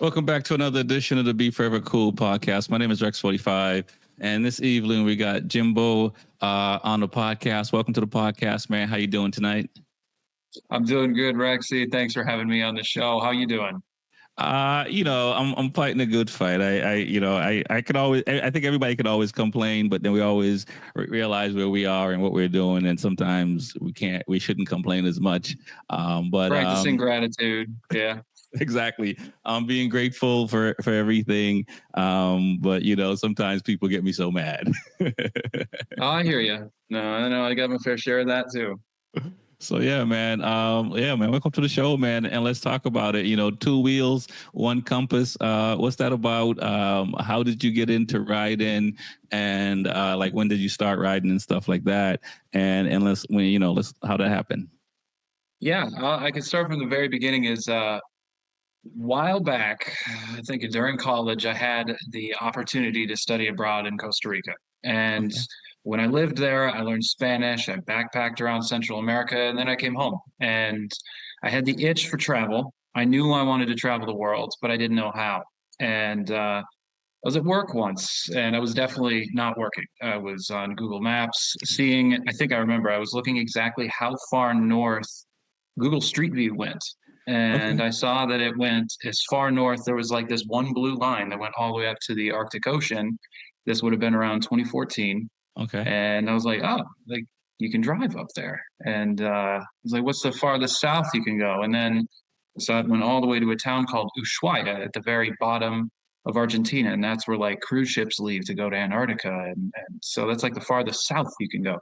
Welcome back to another edition of the B4evaKool podcast. My name is Rex45, and this evening we got Jimbo on the podcast. Welcome to the podcast, man. How you doing tonight? I'm doing good, Rexy. Thanks for having me on the show. How you doing? I'm fighting a good fight. I could always, I think everybody could always complain, but then we always realize where we are and what we're doing, and sometimes we shouldn't complain as much. Practicing gratitude. Yeah. Exactly. I'm being grateful for everything. But sometimes people get me so mad. Oh, I hear you. No, I know. I got my fair share of that too. So yeah, man. Welcome to the show, man. And let's talk about it. Two wheels, one compass. What's that about? How did you get into riding? And like when did you start riding and stuff like that? And let's how that happened. Yeah, I can start from the very beginning. Is while back, I think during college, I had the opportunity to study abroad in Costa Rica. And Okay. when I lived there, I learned Spanish. I backpacked around Central America, and then I came home. And I had the itch for travel. I knew I wanted to travel the world, but I didn't know how. And I was at work once, and I was definitely not working. I was on Google Maps, I think I remember, I was looking exactly how far north Google Street View went. And Okay. I saw that it went as far north. There was like this one blue line that went all the way up to the Arctic Ocean. This would have been around 2014. Okay. And I was like, oh, like you can drive up there. And I was like, what's the farthest south you can go? And then so it went all the way to a town called Ushuaia at the very bottom of Argentina. And that's where like cruise ships leave to go to Antarctica. And so that's like the farthest south you can go.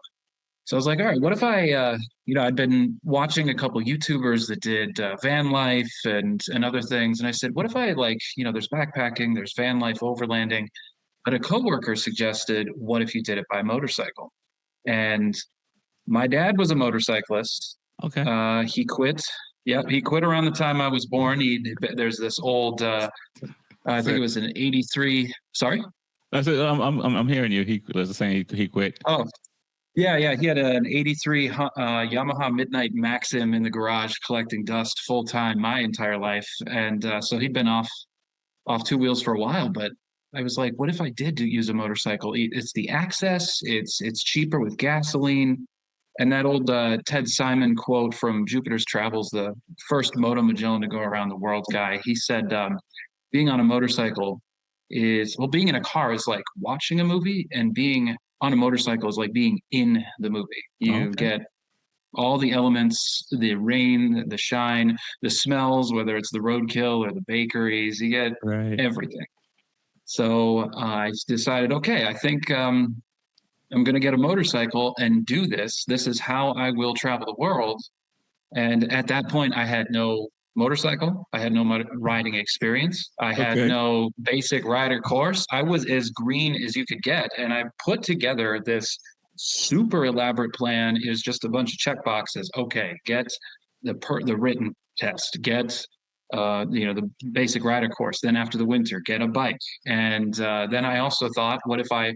So I was like, all right, what if I'd been watching a couple YouTubers that did van life and other things, and I said, what if I like, there's backpacking, there's van life, overlanding, but a coworker suggested, what if you did it by motorcycle? And my dad was a motorcyclist. Okay. He quit. Yeah, he quit around the time I was born. There's this old, I think it was an '83. Sorry. That's it. I'm hearing you. He was saying he quit. Oh, yeah. He had an '83 Yamaha Midnight Maxim in the garage collecting dust full time my entire life, and so he'd been off two wheels for a while. But I was like, what if I did use a motorcycle? It's the access. It's cheaper with gasoline. And that old Ted Simon quote from Jupiter's Travels, the first Moto Magellan to go around the world guy, he said, being on a motorcycle being in a car is like watching a movie, and being on a motorcycle is like being in the movie. You Okay. get all the elements, the rain, the shine, the smells, whether it's the roadkill or the bakeries, you get Right. everything. So I decided, okay, I think I'm going to get a motorcycle and do this. This is how I will travel the world. And at that point, I had no motorcycle. I had no riding experience. I had Okay. no basic rider course. I was as green as you could get. And I put together this super elaborate plan. Is just a bunch of check boxes. Okay, get the written test, get the basic rider course. Then after the winter, get a bike. And then I also thought, what if I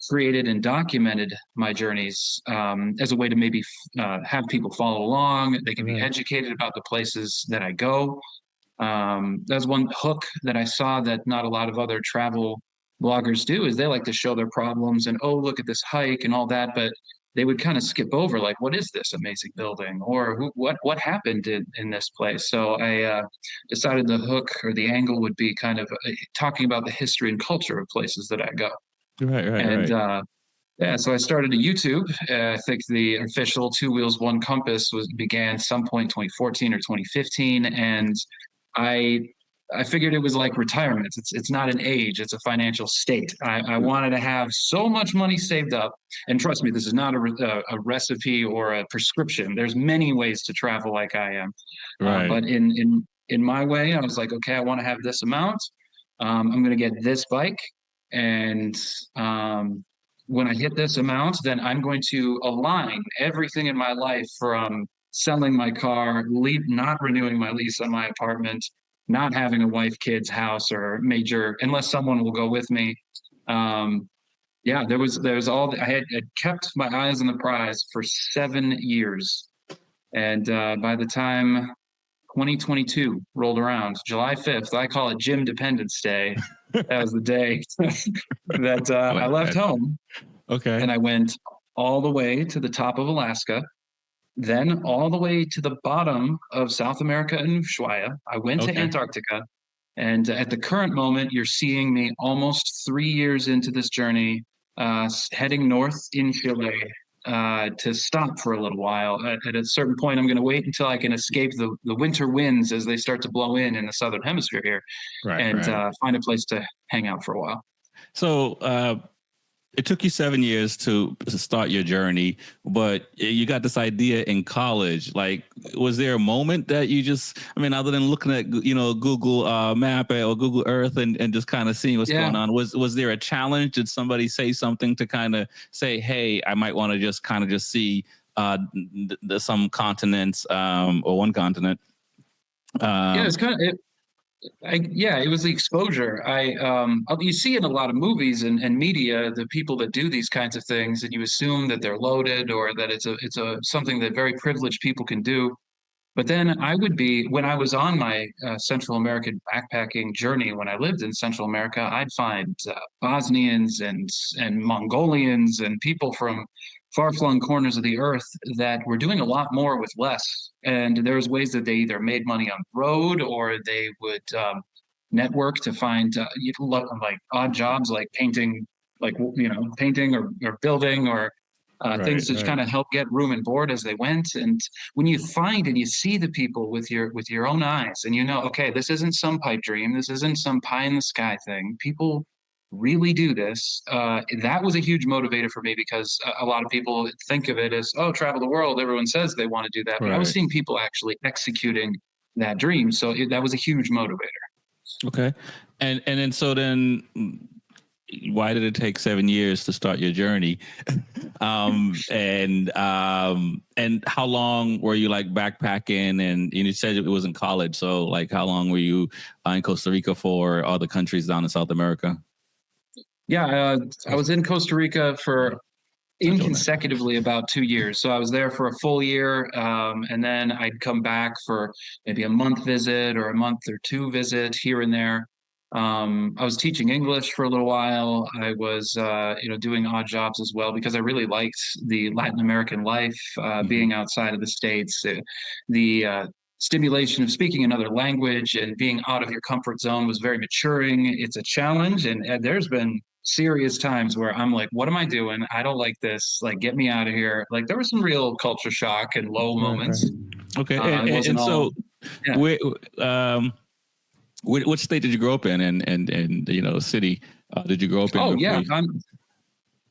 created and documented my journeys as a way to maybe have people follow along. They can be Right. educated about the places that I go. That's one hook that I saw that not a lot of other travel bloggers do, is they like to show their problems and, oh, look at this hike and all that, but they would kind of skip over like, what is this amazing building, or what happened in this place. So I decided the hook or the angle would be kind of talking about the history and culture of places that I go. Right. Right. And Right. yeah, so I started a YouTube. I think the official Two Wheels One Compass began some point 2014 or 2015, and I I figured it was like retirement. It's not an age; it's a financial state. I wanted to have so much money saved up, and trust me, this is not a recipe or a prescription. There's many ways to travel like I am, Right. but in my way, I was like, okay, I want to have this amount. I'm going to get this bike, and um, when I hit this amount, then I'm going to align everything in my life from selling my car, not renewing my lease on my apartment, not having a wife, kids, house, or major, unless someone will go with me. Um, yeah, there was I had kept my eyes on the prize for 7 years, and by the time 2022 rolled around, July 5th. I call it Gym Dependence Day. That was the day that I I like left that. home Okay. and I went all the way to the top of Alaska, then all the way to the bottom of South America and Ushuaia. I went to Okay. Antarctica. And at the current moment, you're seeing me almost 3 years into this journey, heading north in Chile to stop for a little while. At a certain point, I'm going to wait until I can escape the winter winds as they start to blow in the southern hemisphere here, Right. and Right. find a place to hang out for a while. So it took you 7 years to start your journey, but you got this idea in college. Like, was there a moment that you just, I mean, other than looking at, Google Map or Google Earth and just kind of seeing what's Yeah. going on, was there a challenge? Did somebody say something to kind of say, hey, I might want to just kind of just see some continents or one continent? Yeah, Um, it's kind of it. Yeah, it was the exposure. You see in a lot of movies and media the people that do these kinds of things, and you assume that they're loaded or that it's a something that very privileged people can do. But then I would be, when I was on my Central American backpacking journey, when I lived in Central America, I'd find Bosnians and Mongolians and people from far-flung corners of the earth that were doing a lot more with less. And there was ways that they either made money on the road or they would network to find like odd jobs like painting, painting or building or right, things to right, kind of help get room and board as they went. And when you find and you see the people with your own eyes, and okay, this isn't some pipe dream, this isn't some pie in the sky thing. People really do this. That was a huge motivator for me because a lot of people think of it as, oh, travel the world. Everyone says they want to do that, but I was right. seeing people actually executing that dream. So that was a huge motivator. Okay. And then so then why did it take 7 years to start your journey? And how long were you like backpacking? And you said it was in college, so like how long were you in Costa Rica for, all the countries down in South America? Yeah, I was in Costa Rica for Central America. inconsecutively about 2 years. So I was there for a full year, and then I'd come back for maybe a month visit or a month or two visit here and there. I was teaching English for a little while. I was, doing odd jobs as well because I really liked the Latin American life, Mm-hmm. being outside of the States, the stimulation of speaking another language and being out of your comfort zone was very maturing. It's a challenge, and there's been serious times where I'm like, what am I doing? I don't like this. Like, get me out of here. Like, there was some real culture shock and low Right, right. moments. Okay, It wasn't and all, so yeah. where, which state did you grow up in, and city did you grow up in Oh, before yeah.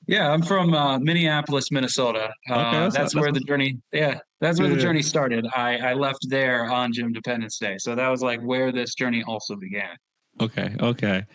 you? I'm from Minneapolis, Minnesota. Okay, That's where the journey, yeah, that's where the yeah. journey started. I left there on Jim Dependence Day. So that was like where this journey also began. Okay, okay.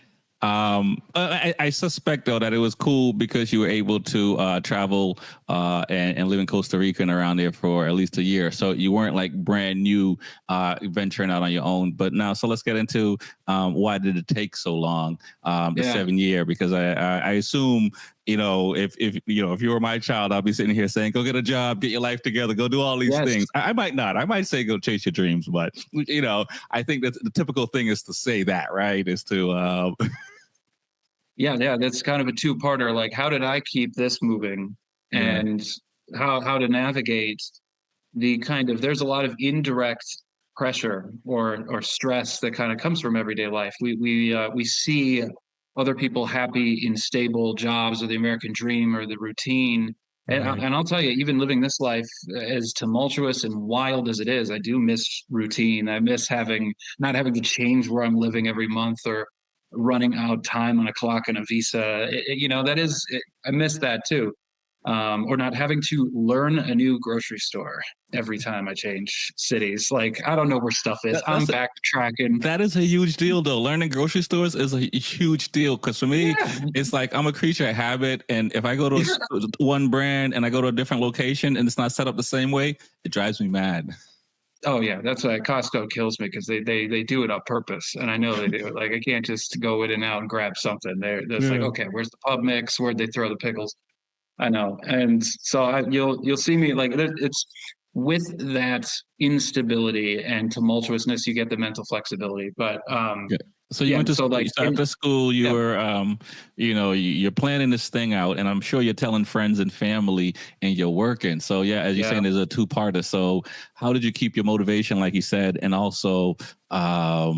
I suspect though that it was cool because you were able to travel and live in Costa Rica and around there for at least a year. So you weren't like brand new venturing out on your own. But now, so let's get into why did it take so long, the Yeah. 7 year? Because I assume if you were my child, I'll be sitting here saying, go get a job, get your life together, go do all these Yes. things. I might not. I might say go chase your dreams, but I think that the typical thing is to say that, right? Is to Yeah, that's kind of a two-parter. Like, how did I keep this moving, right. and how to navigate the kind of there's a lot of indirect pressure or stress that kind of comes from everyday life. We see other people happy in stable jobs or the American dream or the routine. Right. And I'll tell you, even living this life, as tumultuous and wild as it is, I do miss routine. I miss not having to change where I'm living every month or running out time on a clock and a visa. I miss that too. Or not having to learn a new grocery store every time I change cities. Like, I don't know where stuff is. I'm That's backtracking. that is a huge deal, though. Learning grocery stores is a huge deal because for me, Yeah. it's like I'm a creature of habit, and if I go to one brand and I go to a different location and it's not set up the same way, it drives me mad. Oh yeah, that's why Costco kills me because they do it on purpose, and I know they do it. Like, I can't just go in and out and grab something. There's like, Yeah. okay, where's the pub mix? Where'd they throw the pickles? I know, and so you'll see me like it's with that instability and tumultuousness, you get the mental flexibility. But Yeah. So you yeah, went to so school. like So after school, you yeah, were, you're planning this thing out, and I'm sure you're telling friends and family, and you're working. So yeah, as you're yeah. saying, there's a two-parter. So how did you keep your motivation, like you said, and also, try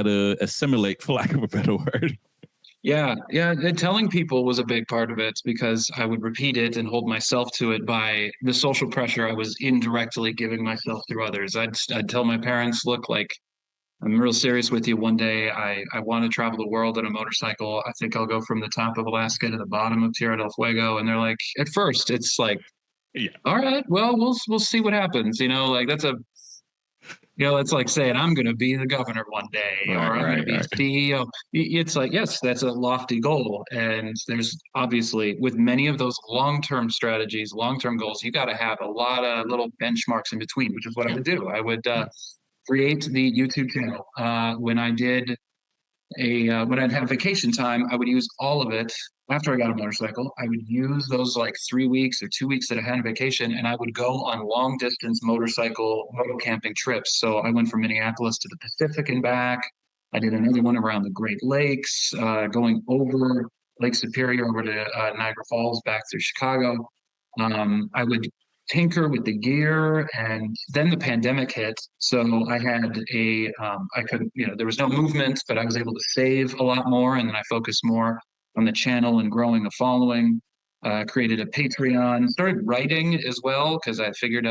to assimilate, for lack of a better word? Yeah, yeah. And telling people was a big part of it because I would repeat it and hold myself to it by the social pressure I was indirectly giving myself through others. I'd tell my parents, look, like I'm real serious with you. One day I want to travel the world on a motorcycle. I think I'll go from the top of Alaska to the bottom of Tierra del Fuego. And they're like, at first, it's like, Yeah. all right, well, we'll see what happens. Like that's a it's like saying I'm going to be the governor one day Right. or I'm going to Right. be a Right. CEO. It's like, yes, that's a lofty goal. And there's obviously with many of those long-term strategies, long-term goals, you got to have a lot of little benchmarks in between, which is what I Yeah. would do. I would Yeah. create the YouTube channel. When I'd have vacation time, I would use all of it. After I got a motorcycle, I would use those like 3 weeks or 2 weeks that I had on vacation, and I would go on long distance moto camping trips. So I went from Minneapolis to the Pacific and back. I did another one around the Great Lakes, going over Lake Superior over to Niagara Falls, back through Chicago. I would tinker with the gear, and then the pandemic hit. So I had I could, there was no movement, but I was able to save a lot more, and then I focused more on the channel and growing a following. Created a Patreon, started writing as well because I figured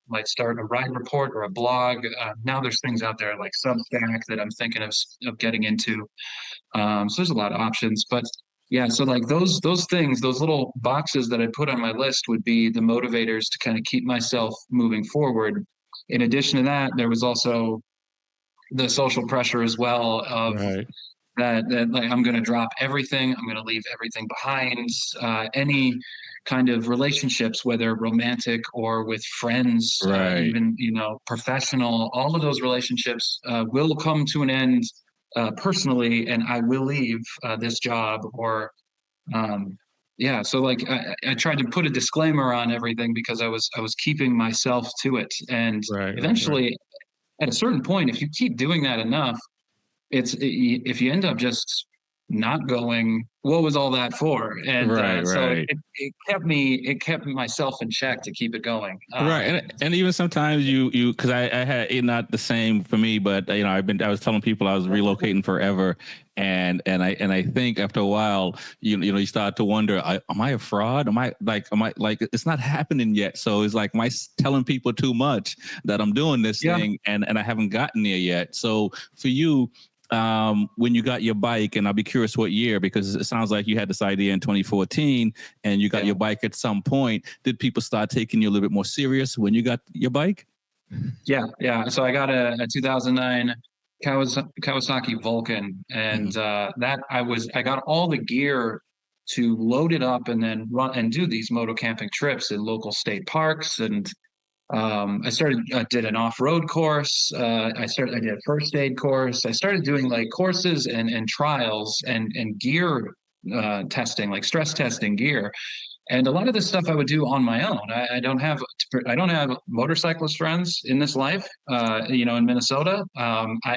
might start a ride report or a blog. Now there's things out there like Substack that I'm thinking of getting into. So there's a lot of options, but yeah, so like those things, those little boxes that I put on my list would be the motivators to kind of keep myself moving forward. In addition to that, there was also the social pressure as well of Right. that like I'm going to drop everything, I'm going to leave everything behind. Any kind of relationships, whether romantic or with friends, Right. even professional, all of those relationships will come to an end personally, and I will leave this job or yeah. So like I tried to put a disclaimer on everything because I was keeping myself to it, and Right. Right. Right. eventually, at a certain point, if you keep doing that enough, if you end up just not going, what was all that for? And Right. so Right. it kept myself in check to keep it going. Right, and even sometimes you because I had it not the same for me, but I was telling people I was relocating forever, and I think after a while you start to wonder, am I a fraud? Am I it's not happening yet? So it's like, am I telling people too much that I'm doing this Yeah, thing and I haven't gotten there yet? So for you, when you got your bike, and I'll be curious what year, because it sounds like you had this idea in 2014 and you got yeah, your bike at some point. Did people start taking you a little bit more serious when you got your bike? yeah, yeah. So I got a 2009 Kawasaki Vulcan, and Mm-hmm. that I got all the gear to load it up and then run and do these moto camping trips in local state parks. And did an off-road course. I did a first aid course. I started doing like courses and trials and gear testing, like stress testing gear. And a lot of this stuff I would do on my own. I don't have motorcyclist friends in this life. In Minnesota.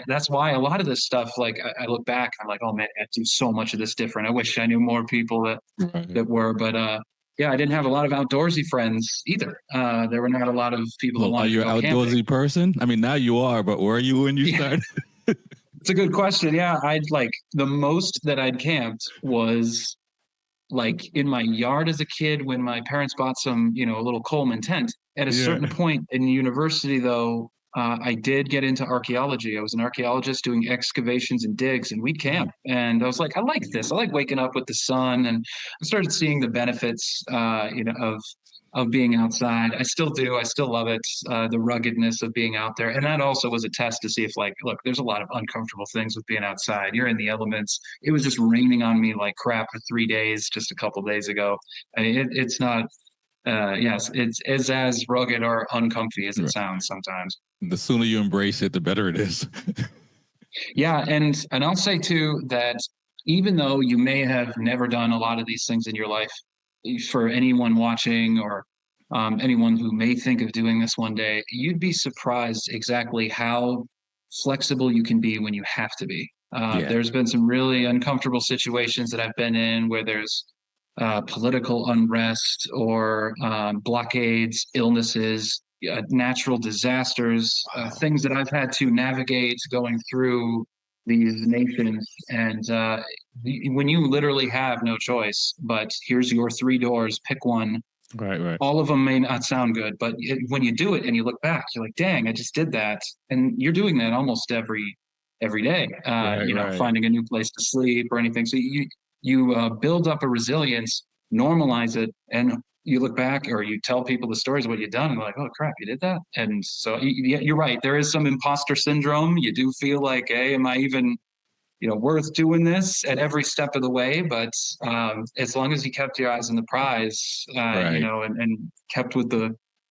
That's why a lot of this stuff, like I look back, I'm like, oh man, I do so much of this different. I wish I knew more people Right. that were, but yeah, I didn't have a lot of outdoorsy friends either. There were not a lot of people that Well, are wanted to you an go camping. outdoorsy person? I mean, now you are, but were you when you Yeah, started? it's a good question. Yeah, I'd like the most that I'd camped was like in my yard as a kid when my parents bought a little Coleman tent. At a Yeah. certain point in university, though, I did get into archaeology. I was an archaeologist doing excavations and digs, and we'd camp. And I was like, I like this. I like waking up with the sun, and I started seeing the benefits, of being outside. I still do. I still love it. The ruggedness of being out there, and that also was a test to see if, like, look, there's a lot of uncomfortable things with being outside. You're in the elements. It was just raining on me like crap for 3 days just a couple days ago. I mean, it's not. Yes, it's as rugged or uncomfy as it Right. sounds sometimes. The sooner you embrace it, the better it is. Yeah, and I'll say too that even though you may have never done a lot of these things in your life, for anyone watching or anyone who may think of doing this one day, you'd be surprised exactly how flexible you can be when you have to be. Yeah. There's been some really uncomfortable situations that I've been in where there's political unrest or blockades, illnesses, natural disasters, Wow. things that I've had to navigate going through these nations. And when you literally have no choice, but here's your three doors, pick one. Right. Right. All of them may not sound good, but when you do it and you look back, you're like, "Dang, I just did that," and you're doing that almost every day. Right. Right. Finding a new place to sleep or anything. So you build up a resilience, normalize it, and you look back or you tell people the stories of what you've done, and they're like, "Oh crap, you did that." And so you're right. There is some imposter syndrome. You do feel like, "Hey, am I even?" Worth doing this at every step of the way. But as long as you kept your eyes on the prize, Right. and kept with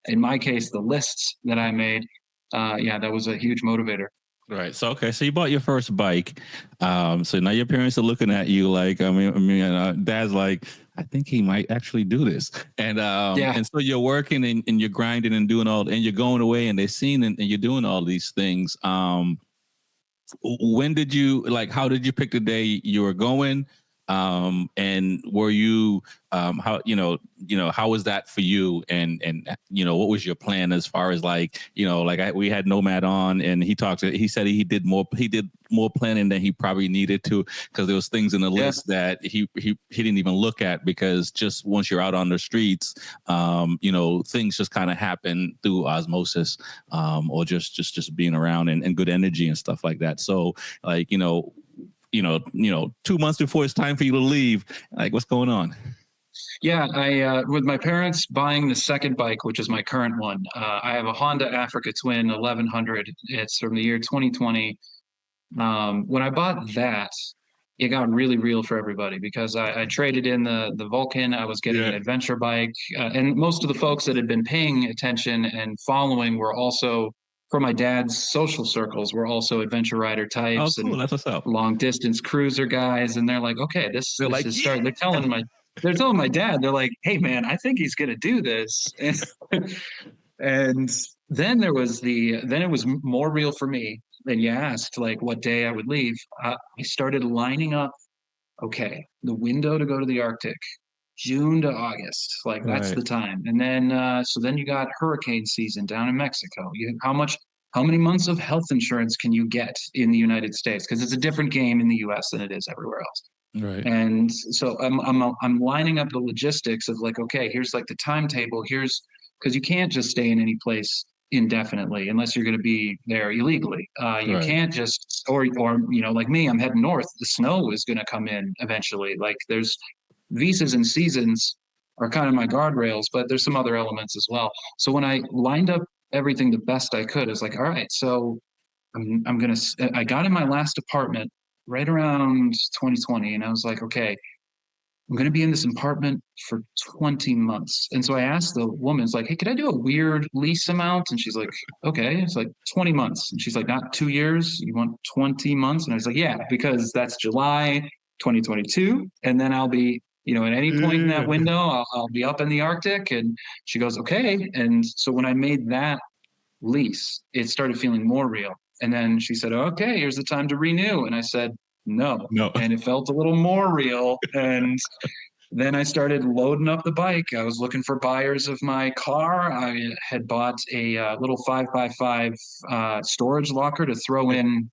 in my case, the lists that I made, yeah, that was a huge motivator. Right. So okay. So you bought your first bike. So now your parents are looking at you like, Dad's like, I think he might actually do this. Yeah. And so you're working and you're grinding and doing all, and you're going away, and they're seeing and you're doing all these things. When did you like? How did you pick the day you were going? And were you how was that for you? And what was your plan as far as like we had Nomad on, and he said he did more planning than he probably needed to, because there was things in the Yeah. list that he didn't even look at, because just once you're out on the streets, things just kind of happen through osmosis, or just being around and good energy and stuff like that. So like 2 months before it's time for you to leave, like what's going on? Yeah, I with my parents buying the second bike, which is my current one. I have a Honda Africa Twin 1100. It's from the year 2020. When I bought that, it got really real for everybody because I traded in the Vulcan. I was getting an Yeah. adventure bike, and most of the folks that had been paying attention and following were also from my dad's social circles. Were also adventure rider Oh, types cool. and That's what's up. long distance cruiser guys, and they're like, okay, this They're this like, is yeah. starting. They're telling my dad, they're like, hey man, I think he's gonna do this, and then it was more real for me. And you asked like what day I would leave. I started lining up. Okay, the window to go to the Arctic, June to August, like that's Right. the time. And then so then you got hurricane season down in Mexico. How many months of health insurance can you get in the United States? Because it's a different game in the U.S. than it is everywhere else. Right. And so I'm lining up the logistics of like, okay, here's like the timetable. Here's because you can't just stay in any place indefinitely unless you're going to be there illegally. You Right. can't just or like me, I'm heading north. The snow is going to come in eventually. Like there's visas and seasons are kind of my guardrails, but there's some other elements as well. So when I lined up everything the best I could, it's like, all right, so I got in my last apartment right around 2020, and I was like, okay, I'm gonna be in this apartment for 20 months. And so I asked the woman, it's like, hey, could I do a weird lease amount? And she's like, okay. It's like 20 months. And she's like, not 2 years, you want 20 months? And I was like, yeah, because that's July 2022. And then I'll be, at any point in that Yeah. window, I'll be up in the Arctic. And she goes, okay. And so when I made that lease, it started feeling more real. And then she said, okay, here's the time to renew. And I said, no. No. And it felt a little more real. And then I started loading up the bike. I was looking for buyers of my car. I had bought a little 5x5 storage locker to throw in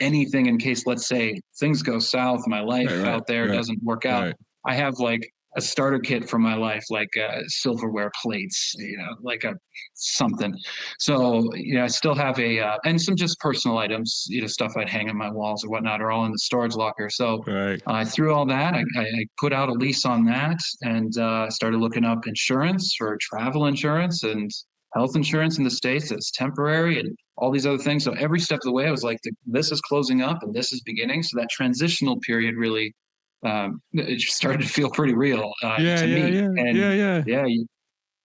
anything in case, let's say, things go south, my life Right. Right. out there Right. doesn't work out. Right. I have like a starter kit for my life, like silverware plates, like a something. So, I still have and some just personal items, stuff I'd hang on my walls or whatnot are all in the storage locker. So Right. I threw all that. I put out a lease on that and started looking up insurance for travel insurance and health insurance in the States that's temporary and all these other things. So every step of the way, I was like, this is closing up and this is beginning. So that transitional period really, it just started to feel pretty real Yeah. to Yeah. me. Yeah. Yeah. And Yeah. yeah,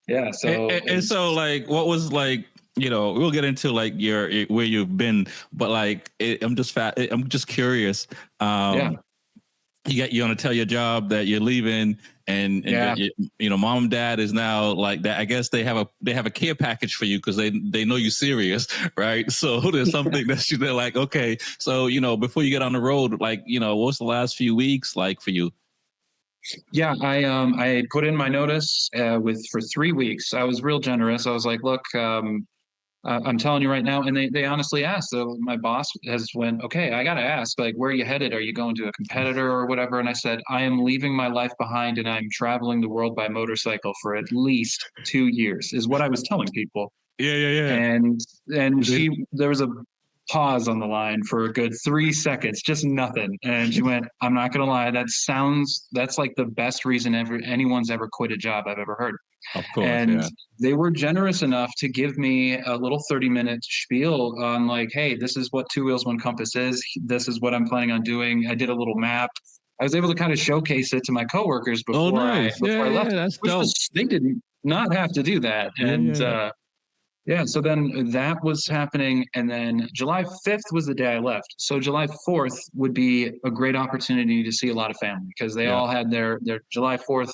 yeah. And, So and, it and was, so like, what was like, we'll get into like where you've been, but like, I'm just curious. yeah. you're gonna tell your job that you're leaving, and Yeah. mom and dad is now like that. I guess they have a care package for you because they know you're serious, right? So there's something that they're like, okay, so before you get on the road, like what's the last few weeks like for you? Yeah, I put in my notice for 3 weeks. I was real generous. I was like, look, I'm telling you right now, and they honestly asked. So my boss has went, okay, I got to ask, like, where are you headed? Are you going to a competitor or whatever? And I said, I am leaving my life behind, and I'm traveling the world by motorcycle for at least 2 years, is what I was telling people. Yeah, yeah, yeah. And there was a pause on the line for a good 3 seconds, just nothing. And she went, I'm not gonna lie, that's like the best reason anyone's ever quit a job I've ever heard. Of course, And yeah. they were generous enough to give me a little 30-minute spiel on like, hey, this is what Two Wheels One Compass is. This is what I'm planning on doing. I did a little map. I was able to kind of showcase it to my coworkers Oh, before I nice. Yeah, left, yeah, that's which dope. was they did not have to do that. Yeah, And yeah, yeah, so then that was happening, and then July 5th was the day I left. So July 4th would be a great opportunity to see a lot of family because they yeah, all had their July 4th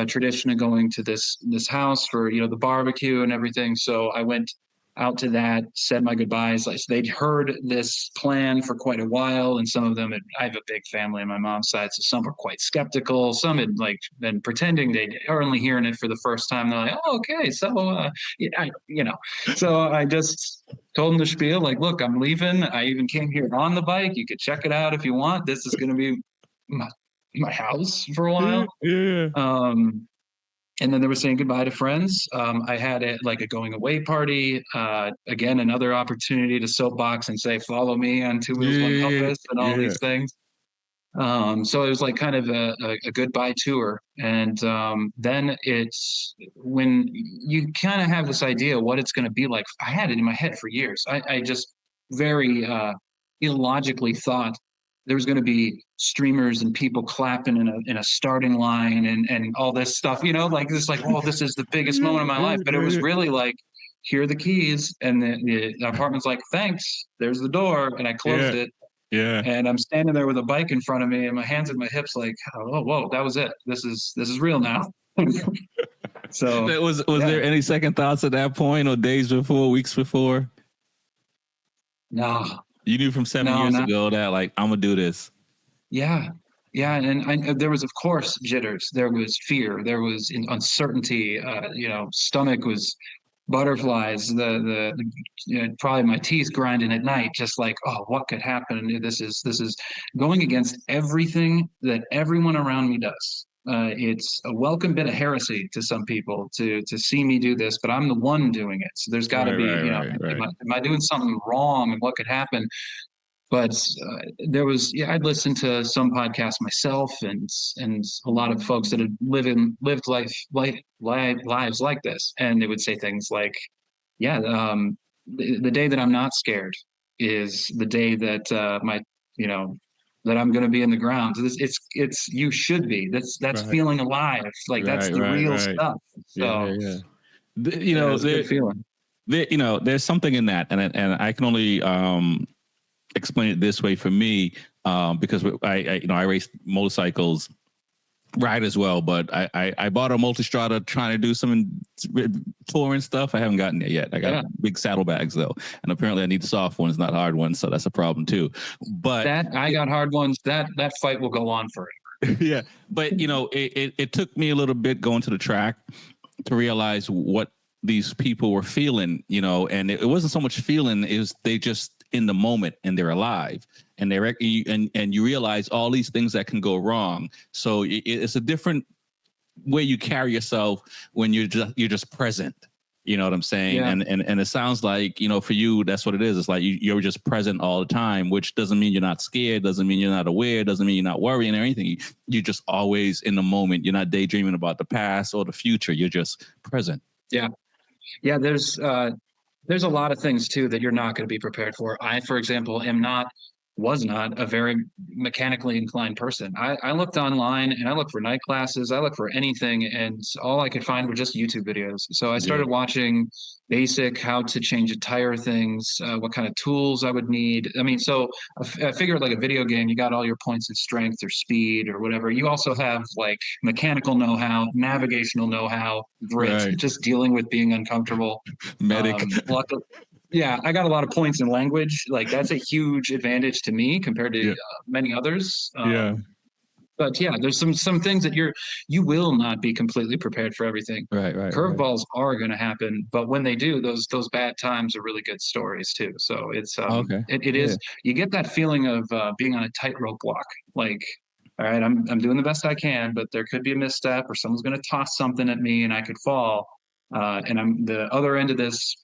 tradition of going to this house for the barbecue and everything. So I went out to that, said my goodbyes. Like, so they'd heard this plan for quite a while, and some of them I have a big family on my mom's side, so some were quite skeptical. Some had like been pretending they are only hearing it for the first time. They're like, "Oh, okay, so yeah, So I just told them the spiel, like, "Look, I'm leaving. I even came here on the bike. You could check it out if you want. This is going to be my house for a yeah, while." yeah. And then they were saying goodbye to friends. I had like a going away party. Again, another opportunity to soapbox and say, follow me on Two Wheels, One Yeah, Compass and all yeah, these things. So it was like kind of a goodbye tour. And then it's when you kind of have this idea what it's going to be like. I had it in my head for years. I just very illogically thought there was going to be streamers and people clapping in a starting line and all this stuff, like this, like, oh, this is the biggest moment of my life. But it was yeah, really like, here are the keys. And the apartment's like, thanks, there's the door. And I closed yeah, it. yeah. And I'm standing there with a bike in front of me and my hands at my hips, like, oh, whoa, that was it. This is real now. So Was yeah, there any second thoughts at that point, or days before, weeks before? no, You knew from 7 years not ago that like I'm gonna do this. yeah, yeah. And there was, of course, jitters. There was fear. There was uncertainty. Stomach was butterflies. Probably my teeth grinding at night, just like, oh, what could happen? This is going against everything that everyone around me does. It's a welcome bit of heresy to some people to see me do this, but I'm the one doing it. So there's got to Right, be, right, right, right. am I doing something wrong, and what could happen? But there was, yeah, I'd listened to some podcasts myself, and a lot of folks that had lived lives like this, and they would say things like, yeah, the day that I'm not scared is the day that you know that I'm going to be in the ground. So it's you should be. That's Right, feeling alive. Like, that's right, the right, real right. stuff. Yeah, So yeah, yeah. You yeah, know, it's a good feeling. there's something in that, and I can only explain it this way for me, because I race motorcycles, ride as well, but I bought a Multistrada trying to do some touring stuff. I haven't gotten there yet. I got Yeah, big saddlebags though, and apparently I need soft ones, not hard ones, so that's a problem too. But that I got hard ones. That fight will go on forever. yeah, but it took me a little bit going to the track to realize what these people were feeling, and it wasn't so much feeling, it was they just in the moment and they're alive, and and you realize all these things that can go wrong. So it's a different way you carry yourself when you're just present. You know what I'm saying? Yeah. And it sounds like, for you, that's what it is. It's like you're just present all the time, which doesn't mean you're not scared, doesn't mean you're not aware, doesn't mean you're not worrying or anything. You're just always in the moment. You're not daydreaming about the past or the future. You're just present. Yeah. Yeah. There's a lot of things too that you're not going to be prepared for. I, for example, am not was not a very mechanically inclined person. I looked online and I looked for night classes. I looked for anything, and all I could find were just YouTube videos. So I Yeah. started watching basic how to change a tire things, what kind of tools I would need. I mean, so I figured like a video game, you got all your points of strength or speed or whatever. You also have like mechanical know-how, navigational know-how, grit, Right. just dealing with being uncomfortable. Medic. Luckily, yeah, I got a lot of points in language. Like that's a huge advantage to me compared to Yeah. many others. Yeah. But yeah, there's some things that you will not be completely prepared for everything. Right. Right. Right. Curveballs are going to happen, but when they do, those bad times are really good stories too. So it's Okay. it Yeah. is, you get that feeling of being on a tightrope walk. Like, all right, I'm doing the best I can, but there could be a misstep, or someone's going to toss something at me, and I could fall. And I'm the other end of this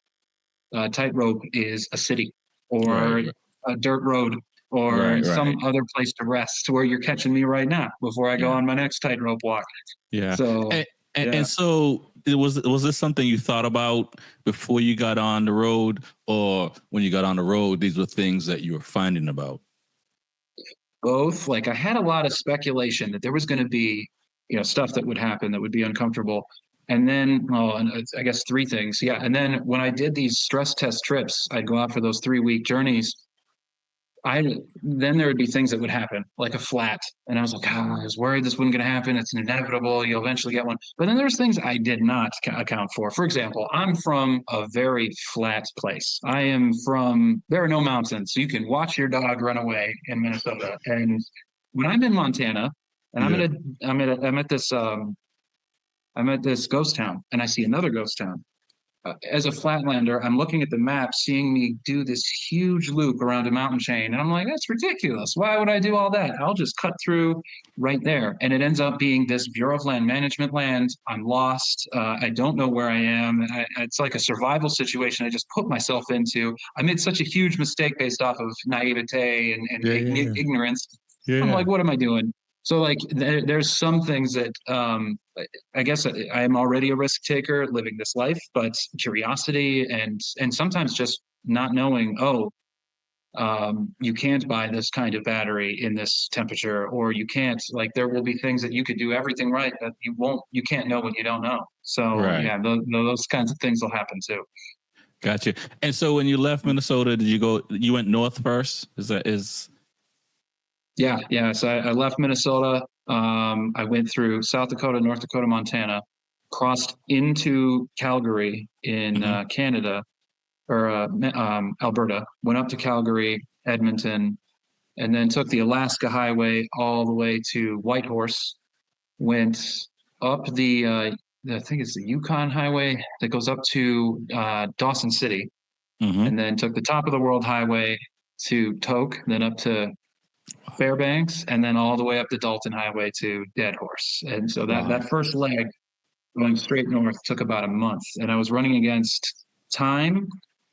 tightrope is a city Right. or a dirt road or Right. some Right. other place to rest where you're catching me right now before I go Yeah. on my next tightrope walk. Yeah. So, And yeah. so was this something you thought about before you got on the road, or when you got on the road, these were things that you were finding about? Both. Like I had a lot of speculation that there was going to be, stuff that would happen that would be uncomfortable. And then, and I guess three things. Yeah. And then when I did these stress test trips, I'd go out for those 3 week journeys. Then there would be things that would happen, like a flat, and I was like, I was worried this wasn't going to happen. It's inevitable. You'll eventually get one. But then there's things I did not account for. For example, I'm from a very flat place. There are no mountains, so you can watch your dog run away in Minnesota. And when I'm in Montana, and Yeah. I'm at this ghost town, and I see another ghost town. As a flatlander, I'm looking at the map, seeing me do this huge loop around a mountain chain. And I'm like, that's ridiculous. Why would I do all that? I'll just cut through right there. And it ends up being this Bureau of Land Management land. I'm lost. I don't know where I am. And it's like a survival situation I just put myself into. I made such a huge mistake based off of naivete and Yeah. Yeah. ignorance. I'm Yeah. like, what am I doing? So like there's some things that I guess I am already a risk taker living this life, but curiosity and sometimes just not knowing, you can't buy this kind of battery in this temperature, or you can't, like, there will be things that you could do everything right that you can't know what you don't know. So Right. yeah, those kinds of things will happen too. Gotcha. And so when you left Minnesota, you went north first? Yeah. So I left Minnesota. I went through South Dakota, North Dakota, Montana, crossed into Calgary in Mhm. Canada, or Alberta, went up to Calgary, Edmonton, and then took the Alaska Highway all the way to Whitehorse, went up I think it's the Yukon Highway that goes up to Dawson City, Mhm. and then took the top of the World Highway to Tok, then up to Fairbanks, and then all the way up the Dalton Highway to Dead Horse. And so Wow. that first leg going straight north took about a month, and I was running against time.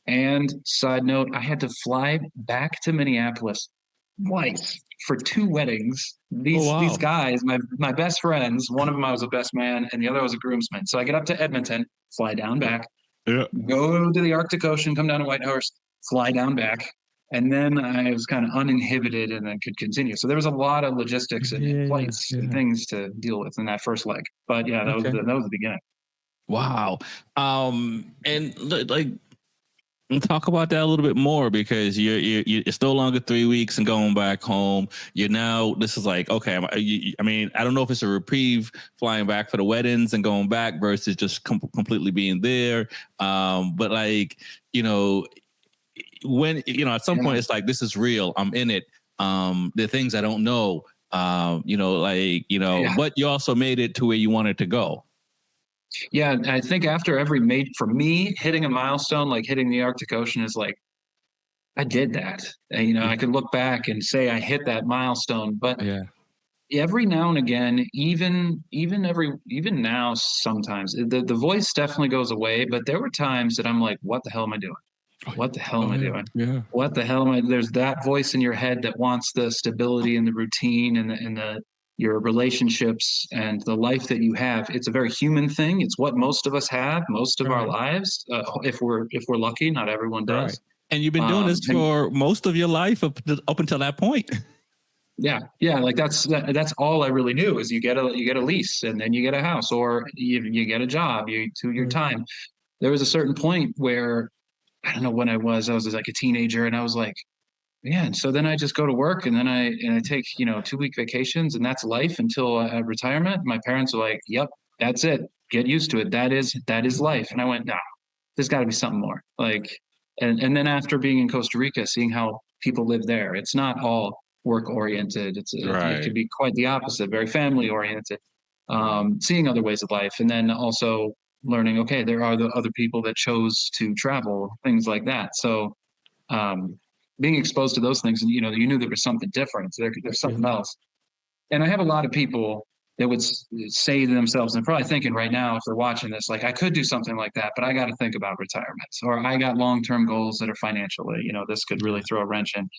And side note, I had to fly back to Minneapolis twice for 2 weddings. Oh These wow. guys, my best friends, one of them I was a best man, and the other was a groomsman. So I get up to Edmonton, fly down back, Yeah. go to the Arctic Ocean, come down to Whitehorse, fly down back. And then I was kind of uninhibited and then could continue. So there was a lot of logistics and Yeah. flights and Yeah. things to deal with in that first leg. But yeah, Okay. that was the beginning. Wow. And like, talk about that a little bit more, because it's no longer 3 weeks and going back home. This is like, okay, I mean, I don't know if it's a reprieve flying back for the weddings and going back versus just completely being there. But like, when, at some point Yeah. it's like, this is real. I'm in it. There are things I don't know. Yeah. But you also made it to where you wanted to go. Yeah. I think after for me, hitting a milestone, like hitting the Arctic Ocean, is like, I did that. And, Yeah. I could look back and say I hit that milestone, but Yeah. every now and again, even now, sometimes the voice definitely goes away, but there were times that I'm like, what the hell am I doing? What the hell am Oh I yeah. doing? Yeah. What the hell am I? There's that voice in your head that wants the stability and the routine and your relationships and the life that you have. It's a very human thing. It's what most of us have most of our Right. lives, if we're lucky. Not everyone Right. does. And you've been doing this And for most of your life up until that point. yeah, like that's all I really knew is you get a lease and then you get a house or you get a job, you to your time. There was a certain point where I don't know when I was like a teenager and I was like, man, so then I just go to work and then I take, 2-week vacations and that's life until retirement. My parents were like, "Yep, that's it. Get used to it. That is life." And I went, "Nah, there's got to be something more." Like, and then after being in Costa Rica, seeing how people live there, it's not all work oriented. It could Right. be quite the opposite, very family oriented. Right. Seeing other ways of life, and then also learning, okay, there are the other people that chose to travel, things like that. So um, being exposed to those things, and you knew there was something different. There's something else. And I have a lot of people that would say to themselves, and probably thinking right now, if they're watching this, like I could do something like that, but I got to think about retirement, or I got long-term goals that are financially, this could really Yeah. throw a wrench in.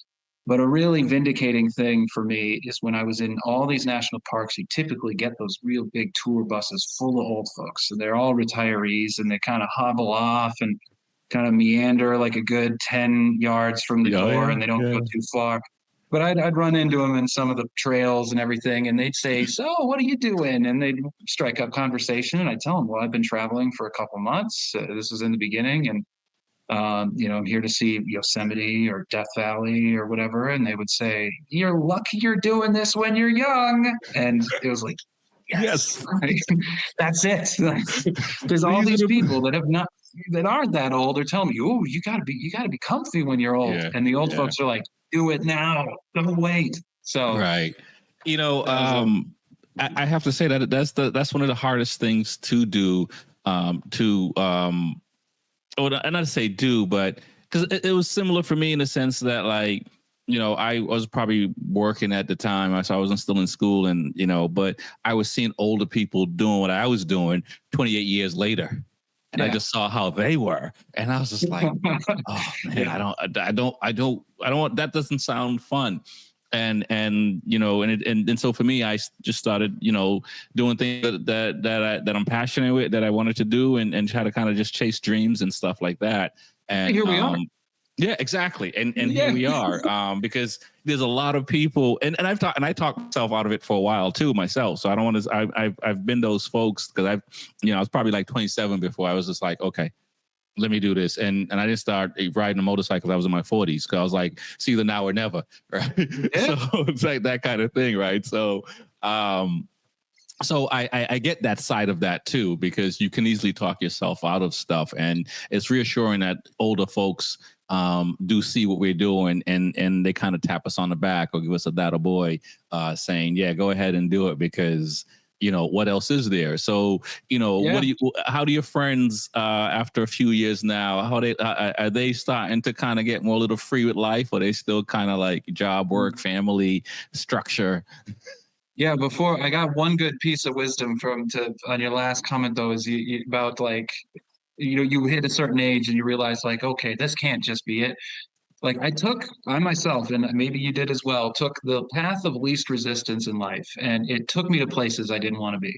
But a really vindicating thing for me is when I was in all these national parks, you typically get those real big tour buses full of old folks. And they're all retirees and they kind of hobble off and kind of meander like a good 10 yards from the Oh door yeah. and they don't go Yeah. too far. But I'd run into them in some of the trails and everything, and they'd say, "So, what are you doing?" And they'd strike up conversation, and I'd tell them, "Well, I've been traveling for a couple months. This was in the beginning, and I'm here to see Yosemite or Death Valley or whatever." And they would say, "You're lucky you're doing this when you're young." And it was like, yes, Yes. like, that's it. There's all These are these the. people that aren't that old. They're telling me, "Oh, you gotta be comfy when you're old." Yeah. And the old Yeah. folks are like, "Do it now. Don't wait." So Right. You know, that was a I have to say that that's one of the hardest things to do. To Or not to say do, but because it was similar for me in the sense that like I was probably working at the time, so I wasn't still in school, and but I was seeing older people doing what I was doing 28 years later, and I yeah. just saw how they were, and I was just like, oh man, Yeah. I don't. That doesn't sound fun. And so for me, I just started doing things that I'm passionate with, that I wanted to do, and try to kind of just chase dreams and stuff like that. And Here we are. yeah, exactly. And here Yeah. we are. Because there's a lot of people, and I talked myself out of it for a while too myself. So I don't want to. I've been those folks because I was probably like 27 before I was just like, okay, let me do this. And I didn't start riding a motorcycle because I was in my 40s. Because I was like, it's either now or never, right? Yeah. So it's like that kind of thing, right? So I get that side of that too, because you can easily talk yourself out of stuff, and it's reassuring that older folks do see what we're doing, and they kind of tap us on the back or give us a that a boy, saying, yeah, go ahead and do it, because what else is there? So Yeah. how do your friends, after a few years now, how they are they starting to kind of get more a little free with life, or they still kind of like job, work, family structure? Yeah, before I got one good piece of wisdom on your last comment though, is about like you hit a certain age and you realize like, okay, this can't just be it. Like I myself, and maybe you did as well, took the path of least resistance in life, and it took me to places I didn't want to be.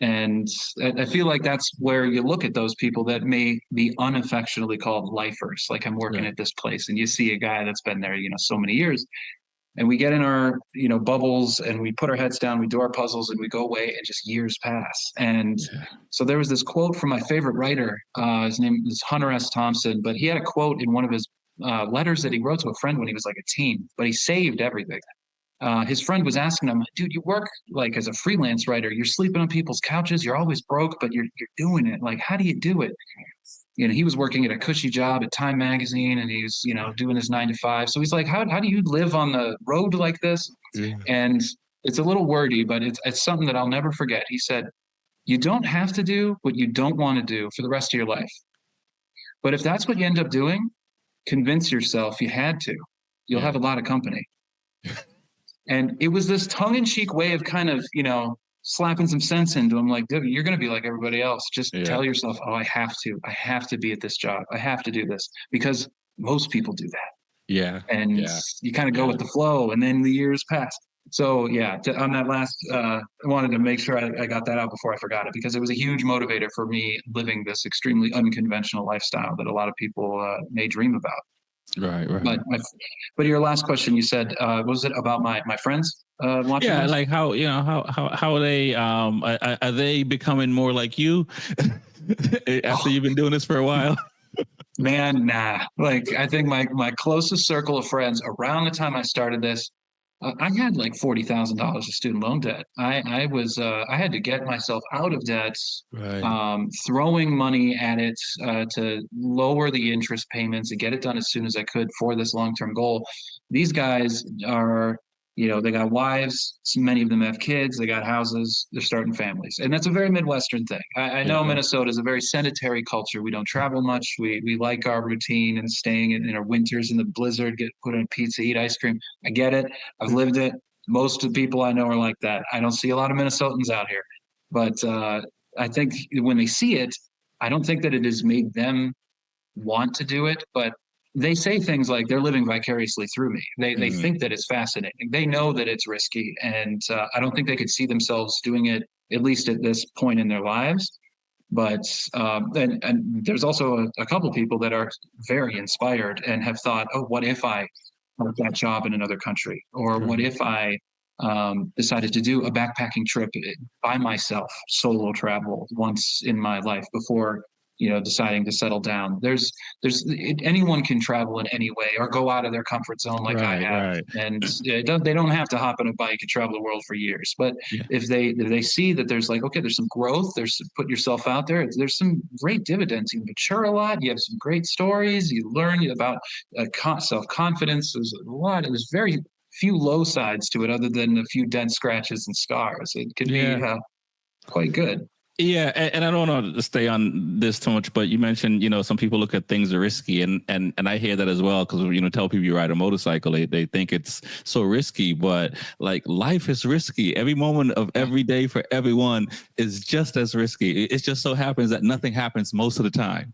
And I feel like that's where you look at those people that may be unaffectionately called lifers. Like I'm working Right. at this place, and you see a guy that's been there, so many years, and we get in our bubbles and we put our heads down, we do our puzzles, and we go away, and just years pass. And Yeah. so there was this quote from my favorite writer. His name is Hunter S. Thompson, but he had a quote in one of his letters that he wrote to a friend when he was like a teen, but he saved everything. His friend was asking him, "Dude, you work like as a freelance writer, you're sleeping on people's couches, you're always broke, but you're doing it. Like, how do you do it?" He was working at a cushy job at Time Magazine, and he was, doing his 9 to 5. So he's like, how do you live on the road like this? Yeah. And it's a little wordy, but it's something that I'll never forget. He said, "You don't have to do what you don't want to do for the rest of your life. But if that's what you end up doing, convince yourself you had to. You'll Yeah. have a lot of company." And it was this tongue-in-cheek way of kind of, slapping some sense into him, like, "Dude, you're going to be like everybody else. Just Yeah. tell yourself, oh, I have to be at this job. I have to do this," because most people do that. Yeah. And Yeah. you kind of go Yeah. with the flow, and then the years pass. So yeah, on that last, I wanted to make sure I got that out before I forgot it, because it was a huge motivator for me living this extremely unconventional lifestyle that a lot of people may dream about. Right, right. But your last question, you said, was it about my friends watching Yeah, those? like how how are they are they becoming more like you after Oh, you've been doing this for a while? man, nah. Like I think my closest circle of friends around the time I started this, I had like $40,000 of student loan debt. I had to get myself out of debt, Right. throwing money at it to lower the interest payments and get it done as soon as I could for this long term goal. These guys are, they got wives. Many of them have kids. They got houses. They're starting families, and that's a very Midwestern thing. I know Yeah. Minnesota is a very sedentary culture. We don't travel much. We like our routine and staying in our winters in the blizzard, get put on pizza, eat ice cream. I get it. I've lived it. Most of the people I know are like that. I don't see a lot of Minnesotans out here, but I think when they see it, I don't think that it has made them want to do it, but they say things like they're living vicariously through me. They Mm, think that it's fascinating. They know that it's risky, and I don't think they could see themselves doing it at least at this point in their lives. But and there's also a couple people that are very inspired and have thought, oh, what if I got that job in another country, or what right. if I decided to do a backpacking trip by myself, solo travel once in my life before deciding to settle down. Anyone can travel in any way or go out of their comfort zone like I Right, have, right. and they don't have to hop on a bike and travel the world for years. But Yeah. if they see that there's like, okay, there's some growth, there's put yourself out there, there's some great dividends. You mature a lot, you have some great stories, you learn about self-confidence. There's very few low sides to it other than a few dead scratches and scars. It can be Yeah. quite good. Yeah, and I don't want to stay on this too much, but you mentioned, some people look at things as risky, and I hear that as well because tell people you ride a motorcycle, they think it's so risky, but like life is risky. Every moment of Yeah. every day for everyone is just as risky. It just so happens that nothing happens most of the time.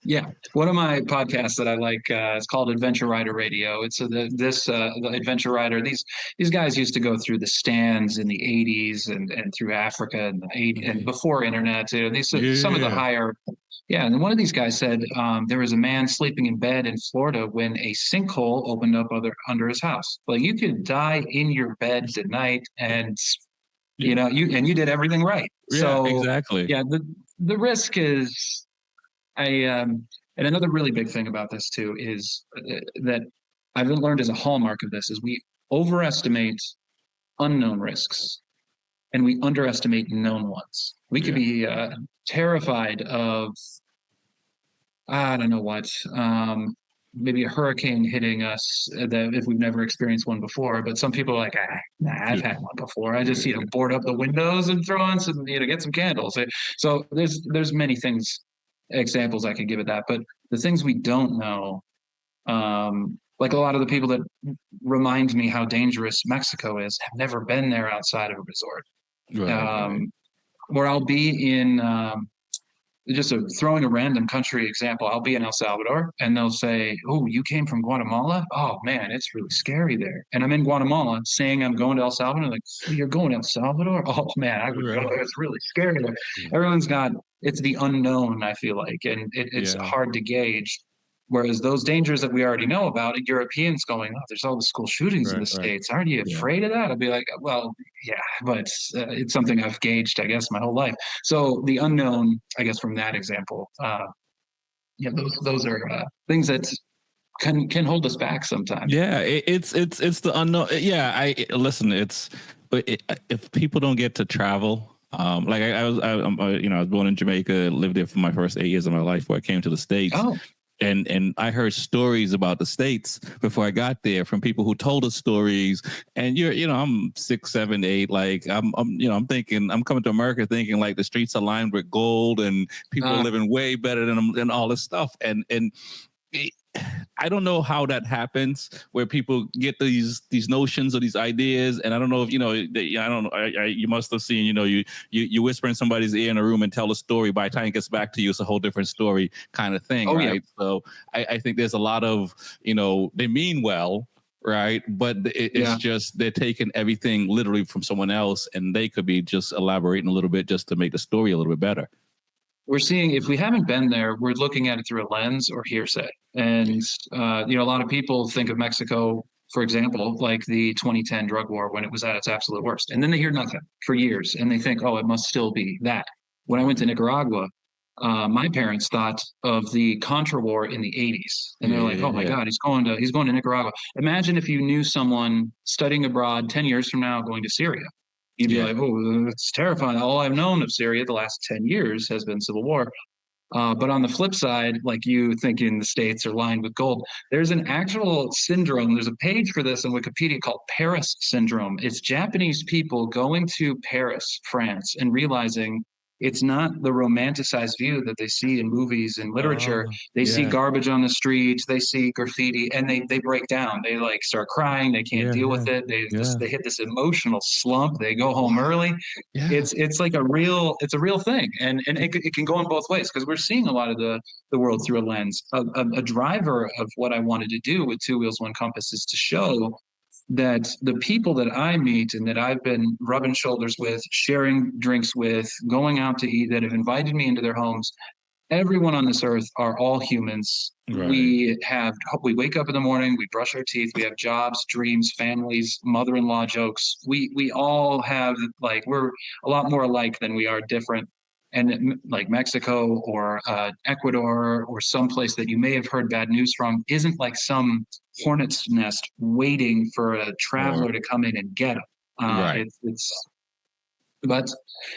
Yeah, one of my podcasts that I like is called Adventure Rider Radio. It's the Adventure Rider. These guys used to go through the stands in the '80s and through Africa and and Okay. before internet. These some of the Yeah. higher. Yeah, and one of these guys said there was a man sleeping in bed in Florida when a sinkhole opened up under his house. Like you could die in your bed tonight, and Yeah. you did everything right. Yeah. So Exactly. yeah, the risk is and another really big thing about this too is that I've learned as a hallmark of this is we overestimate unknown risks and we underestimate known ones. We could Yeah. be terrified of I don't know what, maybe a hurricane hitting us that if we've never experienced one before. But some people are like, nah, I've Yeah. had one before. I just Yeah. board up the windows and throw on some, get some candles. So there's many things, examples I could give of that. But the things we don't know, like a lot of the people that remind me how dangerous Mexico is, have never been there outside of a resort. Right. Right. Um, where I'll be in just throwing a random country example, I'll be in El Salvador and they'll say, "Oh, you came from Guatemala? Oh man, it's really scary there." And I'm in Guatemala saying I'm going to El Salvador. Like, "You're going to El Salvador? Oh man, I would go Right. there. It's really scary there." Yeah. Everyone's got it's the unknown, I feel like, and it's Yeah. hard to gauge. Whereas those dangers that we already know about, and Europeans going, "Oh, there's all the school shootings in Right. the Right. States. Aren't you Yeah. afraid of that?" I'll be like, "Well, yeah, but it's something I've gauged, I guess, my whole life." So the unknown, I guess, from that example, yeah, those are things that can hold us back sometimes. Yeah, it's the unknown. Yeah, I listen. If people don't get to travel, like I was born in Jamaica, lived there for my first 8 years of my life. Where I came to the States, Oh, and I heard stories about the States before I got there from people who told us stories. And I'm 6, 7, 8. Like I'm thinking I'm coming to America thinking like the streets are lined with gold and people are uh, living way better than all this stuff. And I don't know how that happens, where people get these notions or these ideas, and I don't know if I don't know. You must have seen, you whisper in somebody's ear in a room and tell a story. By the time it gets back to you, it's a whole different story, kind of thing, oh yeah, right? So I think there's a lot of they mean well, right? But it's yeah. just they're taking everything literally from someone else, and they could be just elaborating a little bit just to make the story a little bit better. we're seeing, if we haven't been there, we're looking at it through a lens or hearsay. And a lot of people think of Mexico, for example, like the 2010 drug war when it was at its absolute worst, and then they hear nothing for years, and they think, oh, it must still be that. When I went to Nicaragua, my parents thought of the Contra War in the 80s, and Yeah, they're like, yeah, "Oh my yeah. God, he's going to Nicaragua." Imagine if you knew someone studying abroad 10 years from now going to Syria. You'd be Yeah. like, "Oh, it's terrifying." All I've known of Syria the last 10 years has been civil war. But on the flip side, like you thinking the states are lined with gold, there's an actual syndrome. There's a page for this on Wikipedia called Paris syndrome. It's Japanese people going to Paris, France, and realizing it's not the romanticized view that they see in movies and literature. Oh, They see yeah. garbage on the streets, they see graffiti, and they break down. They like start crying. They can't Yeah, deal with yeah, it. yeah. They hit this emotional slump. They go home Wow. early. Yeah. It's like a real thing, and it can go in both ways because we're seeing a lot of the world through a lens. A driver of what I wanted to do with Two Wheels One Compass is to show that the people that I meet and that I've been rubbing shoulders with, sharing drinks with, going out to eat, that have invited me into their homes, everyone on this earth are all humans. Right. We wake up in the morning, we brush our teeth, we have jobs, dreams, families, mother-in-law jokes. We all have, like, we're a lot more alike than we are different. And like Mexico or Ecuador or someplace that you may have heard bad news from isn't like some hornet's nest waiting for a Or traveler to come in and get them. right. It's but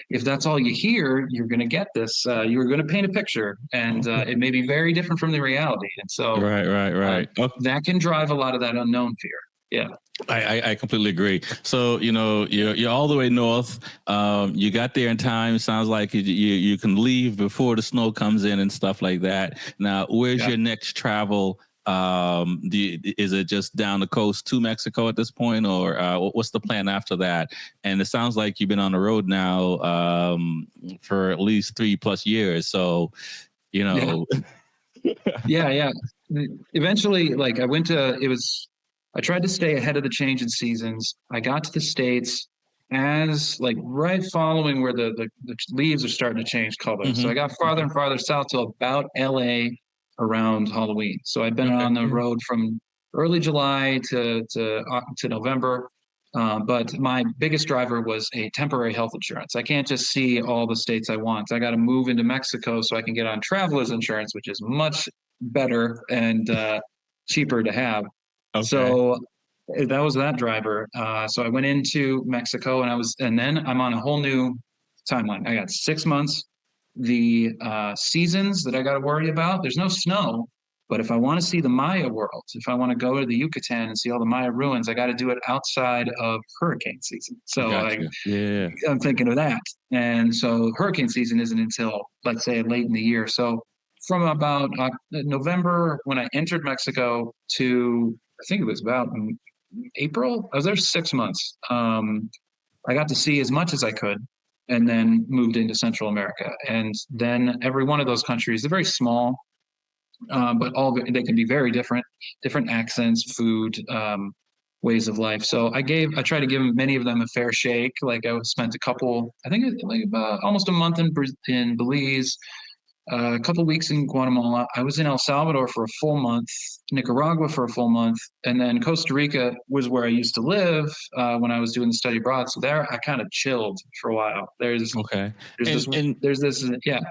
if that's all you hear, you're going to get this. You're going to paint a picture, and Okay. it may be very different from the reality. And so Right, right, uh, right. Okay. that can drive a lot of that unknown fear. Yeah. I completely agree. So you're all the way north. You got there in time. Sounds like you can leave before the snow comes in and stuff like that. Now, where's Yeah. your next travel? Is it just down the coast to Mexico at this point, or what's the plan after that? And it sounds like you've been on the road now for at least 3+ years. So you Yeah. know, Yeah. Yeah. Eventually, like I tried to stay ahead of the change in seasons. I got to the States as like right following where the leaves are starting to change color. So I hmm got farther and farther south to about LA around Halloween. So I've been okay, on the yeah, road from early July to November. But my biggest driver was a temporary health insurance. I can't just see all the states I want. I got to move into Mexico so I can get on traveler's insurance, which is much better and cheaper to have. okay, So that was that driver. So I went into Mexico and then I'm on a whole new timeline. I got 6 months. The seasons that I got to worry about, there's no snow. But if I want to see the Maya world, if I want to go to the Yucatan and see all the Maya ruins, I got to do it outside of hurricane season. So gotcha. Yeah. I'm thinking of that. And so hurricane season isn't until, let's say, late in the year. So from about November when I entered Mexico to, I think it was about April, I was there 6 months. I got to see as much as I could and then moved into Central America. And then every one of those countries, they're very small, but they can be very different, different accents, food, ways of life. So I try to give many of them a fair shake. Like I spent I think like about almost a month in Belize, a couple weeks in Guatemala. I was in El Salvador for a full month, Nicaragua for a full month, and then Costa Rica was where I used to live when I was doing the study abroad. So there, I kind of chilled for a while. Okay. There's this, And there's this, yeah.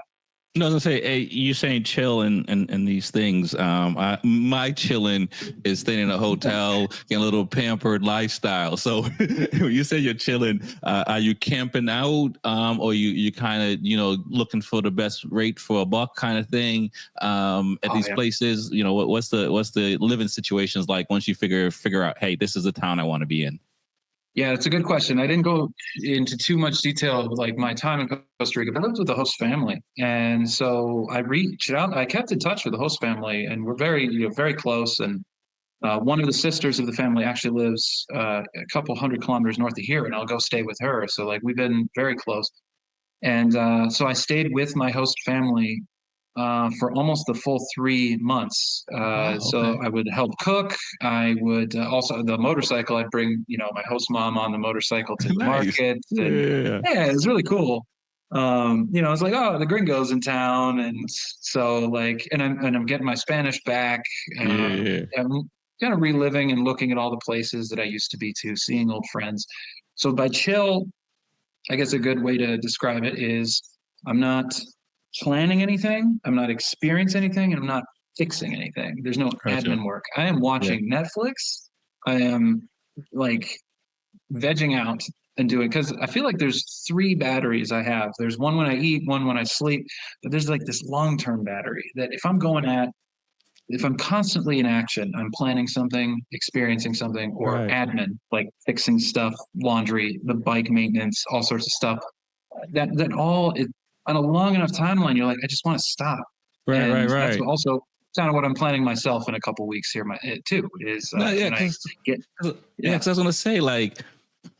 no, I was gonna say, hey, you saying chill and these things. My chilling is staying in a hotel, getting a little pampered lifestyle. So when you say you're chilling, are you camping out, or you kind of looking for the best rate for a buck kind of thing at Oh these yeah. places? What's the living situations like once you figure out, hey, this is the town I want to be in? Yeah, it's a good question. I didn't go into too much detail of like my time in Costa Rica, but I lived with the host family. And so I reached out, I kept in touch with the host family and we're very close. And one of the sisters of the family actually lives a couple 100 kilometers north of here, and I'll go stay with her. So like we've been very close. And so I stayed with my host family for almost the full 3 months. Wow. So Okay. I would help cook. I would also the motorcycle. I'd bring my host mom on the motorcycle to the Nice. market, and Yeah. yeah, it was really cool. I was like, oh, the gringo's in town, and so like, and I'm getting my Spanish back. Yeah, yeah. I'm kind of reliving and looking at all the places that I used to be to, seeing old friends. So by chill, I guess a good way to describe it is I'm not planning anything, I'm not experiencing anything, and I'm not fixing anything. There's no Gotcha. admin work. I am Yeah. watching Netflix. I am like vegging out and doing, because I feel like there's three batteries I have. There's one when I eat, one when I sleep, but there's like this long-term battery that if I'm constantly in action, I'm planning something, experiencing something, or Right. admin, like fixing stuff, laundry, the bike maintenance, all sorts of stuff. That all it, on a long enough timeline, you're like, I just want to stop. Right, right, And that's right. also kind of what I'm planning myself in a couple weeks here. Too is No, yeah, when I get yeah, yeah. because I was gonna say, like,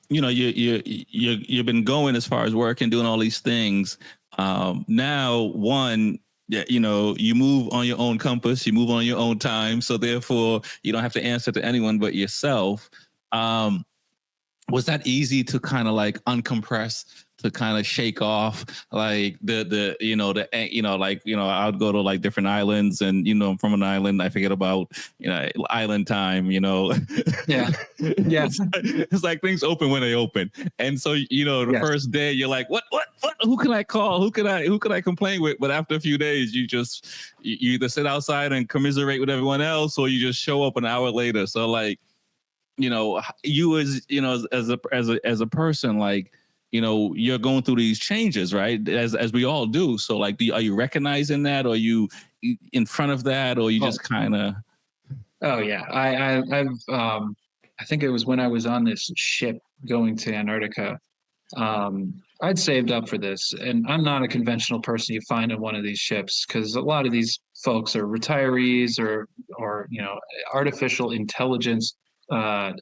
you've been going as far as work and doing all these things. Now, one, yeah, you move on your own compass, you move on your own time, so therefore you don't have to answer to anyone but yourself. Um, was that easy to kind of like uncompress, to kind of shake off like I would go to like different islands, and I'm from an island, I forget about island time. Yeah. Yeah. It's like things open when they open, and so the Yes. first day you're like, what, who can I call, who can I complain with? But after a few days you either sit outside and commiserate with everyone else, or you just show up an hour later. So like, you as as a person, like, you're going through these changes, right, as we all do. So like, are you recognizing that, or are you in front of that, or you Oh, just kind of oh yeah. I think it was when I was on this ship going to Antarctica. I'd saved up for this, and I'm not a conventional person you find on one of these ships, because a lot of these folks are retirees or artificial intelligence, uh,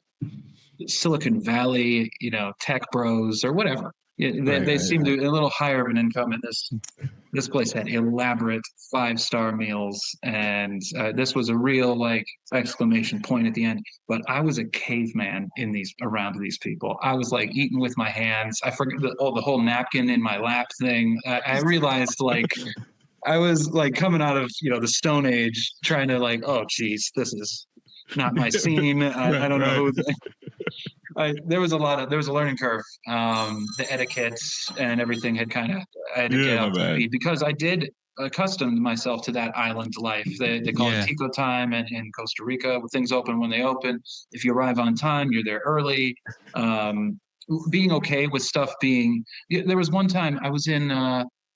Silicon Valley, tech bros or whatever. Yeah, they, right, they right, seem right. to be a little higher of an income, and this place had elaborate 5-star meals, and this was a real like exclamation point at the end. But I was a caveman in these around these people. I was like eating with my hands. I forgot the whole napkin in my lap thing. I realized like I was like coming out of the Stone Age, trying to like, oh geez, this is not my scene. I Right, don't know right. who. There was a learning curve. The etiquette and everything I had to get Yeah, my up to bad. speed, because I did accustom myself to that island life. They call it Yeah. Tico time, and in Costa Rica, things open when they open. If you arrive on time, you're there early. Um, Being okay with stuff being. There was one time I was in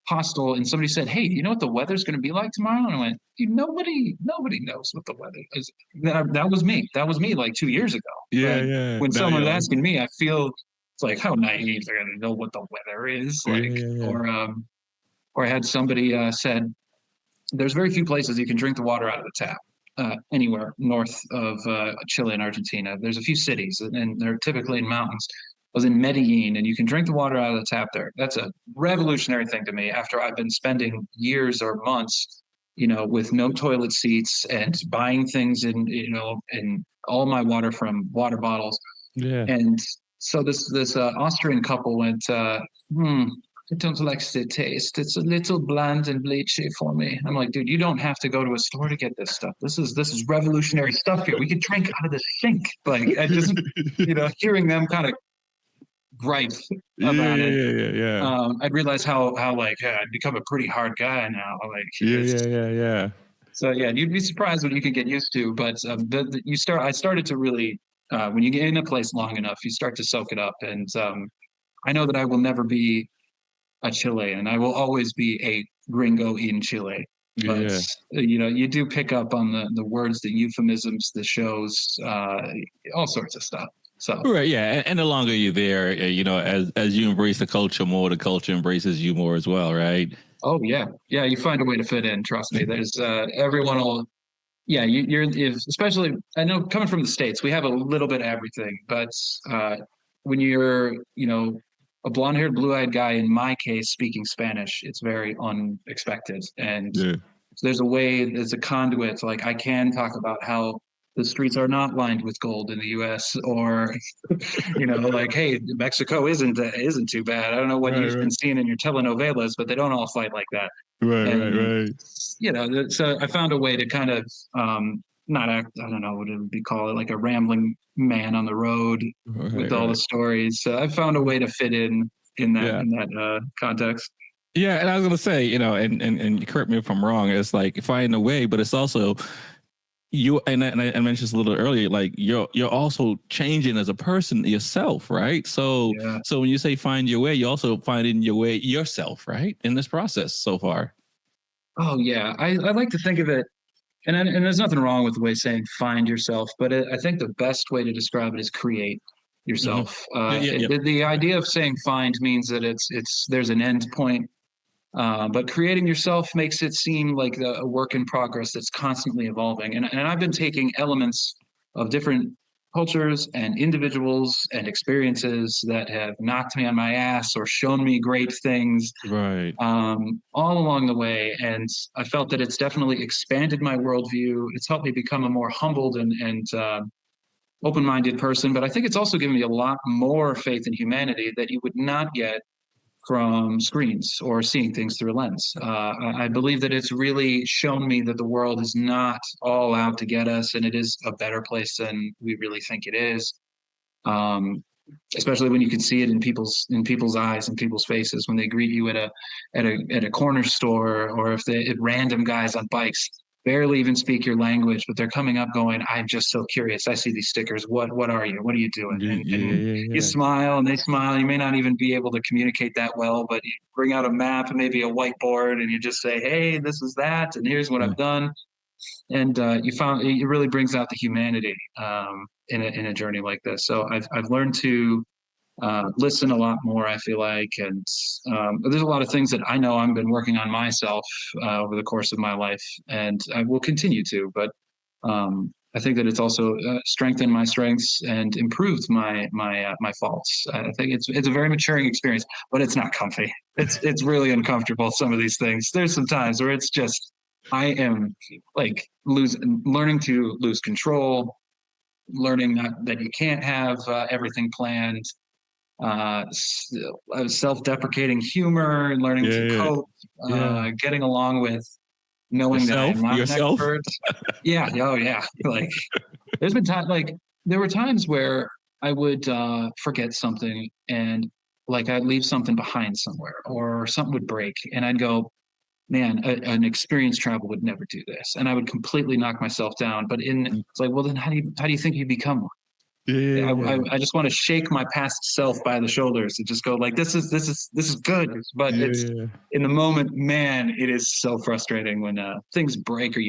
hostel, and somebody said, "Hey, do you know what the weather's going to be like tomorrow?" And I went, "Dude, nobody knows what the weather is." That was me. That was me like 2 years ago. Yeah, But yeah. when Now you're someone's like, asking me, I feel it's like, how naive they're going to know what the weather is yeah, like. yeah, yeah. Or I had somebody said, there's very few places you can drink the water out of the tap. Anywhere north of Chile and Argentina, there's a few cities, and they're typically in mountains. I was in Medellin, and you can drink the water out of the tap there. That's a revolutionary thing to me. After I've been spending years or months, with no toilet seats and buying things in all my water from water bottles. Yeah. And so this Austrian couple went, hmm, I don't like the taste. It's a little bland and bleachy for me. I'm like, dude, you don't have to go to a store to get this stuff. This is revolutionary stuff here. We could drink out of the sink. Like, I just, hearing them kind of gripe Yeah, about yeah, it, yeah, yeah, yeah. I'd realize how like I'd become a pretty hard guy now. Like, Yeah, it's yeah, yeah, yeah. so yeah, you'd be surprised what you can get used to. But I started to really, when you get in a place long enough, you start to soak it up. And I know that I will never be a Chilean. I will always be a gringo in Chile. But Yeah. you do pick up on the words, the euphemisms, the shows, all sorts of stuff. So Right, yeah, and the longer you're there, as you embrace the culture more, the culture embraces you more as well, right? oh yeah, yeah, you find a way to fit in. Trust me. There's everyone will. Yeah, you're if, especially. I know coming from the States, we have a little bit of everything, but when you're a blonde-haired, blue-eyed guy, in my case, speaking Spanish, it's very unexpected, and Yeah. there's a conduit. Like, I can talk about how the streets are not lined with gold in the U.S. or like, hey, Mexico isn't too bad. I don't know what Right, you've been right, seeing in your telenovelas, but they don't all fight like that. right, right, And right, so I found a way to kind of not act. I don't know what it would be called, like a rambling man on the road with right, all the right. stories. So I found a way to fit in that Yeah. context. Yeah, and I was gonna say, and correct me if I'm wrong. It's like finding a way, but it's also you. And I mentioned this a little earlier. Like you're also changing as a person yourself, right? So Yeah. so when you say find your way, you're also finding your way yourself, right? In this process so far. Oh yeah. I like to think of it. And there's nothing wrong with the way saying find yourself, but I think the best way to describe it is create Mm-hmm. yourself. Yeah, yeah, yeah. The idea of saying find means that it's there's an end point, but creating yourself makes it seem like a work in progress that's constantly evolving. And I've been taking elements of different cultures and individuals and experiences that have knocked me on my ass or shown me great things Right. all along the way. And I felt that it's definitely expanded my worldview. It's helped me become a more humbled and open-minded person. But I think it's also given me a lot more faith in humanity that you would not get from screens or seeing things through a lens. I believe that it's really shown me that the world is not all out to get us, and it is a better place than we really think it is. Um, Especially when you can see it in people's eyes and people's faces when they greet you at a corner store, or if random guys on bikes barely even speak your language, but they're coming up going, I'm just so curious. I see these stickers. What are you? What are you doing? Yeah, yeah, And yeah, you yeah. smile and they smile. You may not even be able to communicate that well, but you bring out a map and maybe a whiteboard and you just say, hey, this is that, and here's what Yeah. I've done. And you found it really brings out the humanity in a journey like this. So I've learned to listen a lot more, I feel like. And there's a lot of things that I know I've been working on myself over the course of my life, and I will continue to. But I think that it's also strengthened my strengths and improved my faults. I think it's a very maturing experience, but it's not comfy. It's really uncomfortable. Some of these things. There's some times where it's just I am like learning to lose control, learning that you can't have everything planned, uh, self-deprecating humor, learning to Yeah, cope, yeah. getting along with knowing that I am Yourself, not an yourself. expert. Yeah, oh yeah. Like there's been time like there were times where I would forget something and like I'd leave something behind somewhere or something would break and I'd go, man, an experienced travel would never do this, and I would completely knock myself down. But it's like, well, then how do you think you become one? Yeah, yeah, yeah. I just want to shake my past self by the shoulders and just go like, this is good. But Yeah, it's yeah. in the moment, man, it is so frustrating when things break or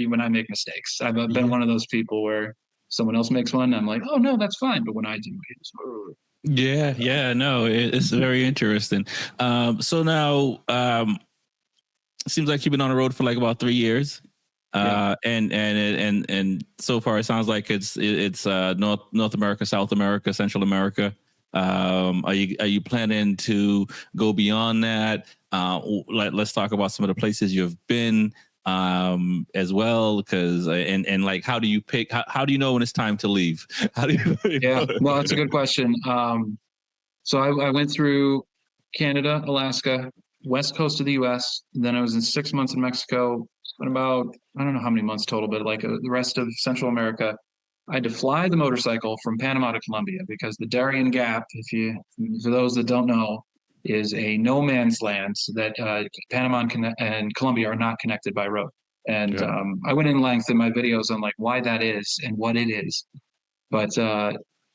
when I make mistakes. I've been Yeah. one of those people where someone else makes one, I'm like, oh no, that's fine. But when I do, it's, Yeah, yeah, no, it's very interesting. So now, it seems like you've been on the road for like about 3 years. yeah. And so far it sounds like it's North America, South America, Central America. Are you planning to go beyond that? Let's talk about some of the places you've been as well, because and like how do you pick? How do you know when it's time to leave? How do you Yeah, know? well, that's a good question. So I went through Canada, Alaska, west coast of the U.S. Then I was in 6 months in Mexico. Spent about I don't know how many months total, but like the rest of Central America. I had to fly the motorcycle from Panama to Colombia because the Darien Gap, for those that don't know, is a no man's land that Panama and Colombia are not connected by road. And Yeah. I went in length in my videos on like why that is and what it is. But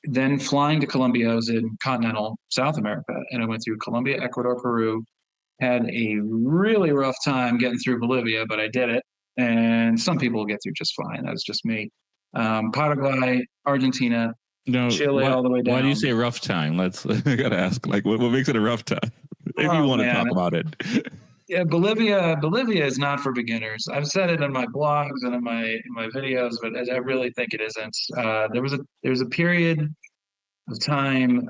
then flying to Colombia, I was in continental South America, and I went through Colombia, Ecuador, Peru. Had a really rough time getting through Bolivia, but I did it. And some people get through just fine. That's just me. Paraguay, Argentina, No, Chile, all the way why do you down. say rough time? I gotta ask, like, what makes it a rough time? If you Oh want to man, talk about it. yeah, Bolivia is not for beginners. I've said it in my blogs and in my videos, but I really think it isn't. There was a period of time.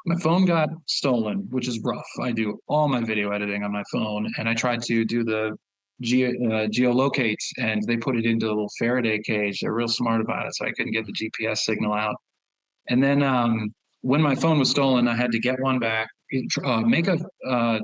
My phone got stolen, which is rough. I do all my video editing on my phone, and I tried to do the geolocates, and they put it into a little Faraday cage. They're real smart about it, so I couldn't get the GPS signal out. And then when my phone was stolen, I had to get one back, make a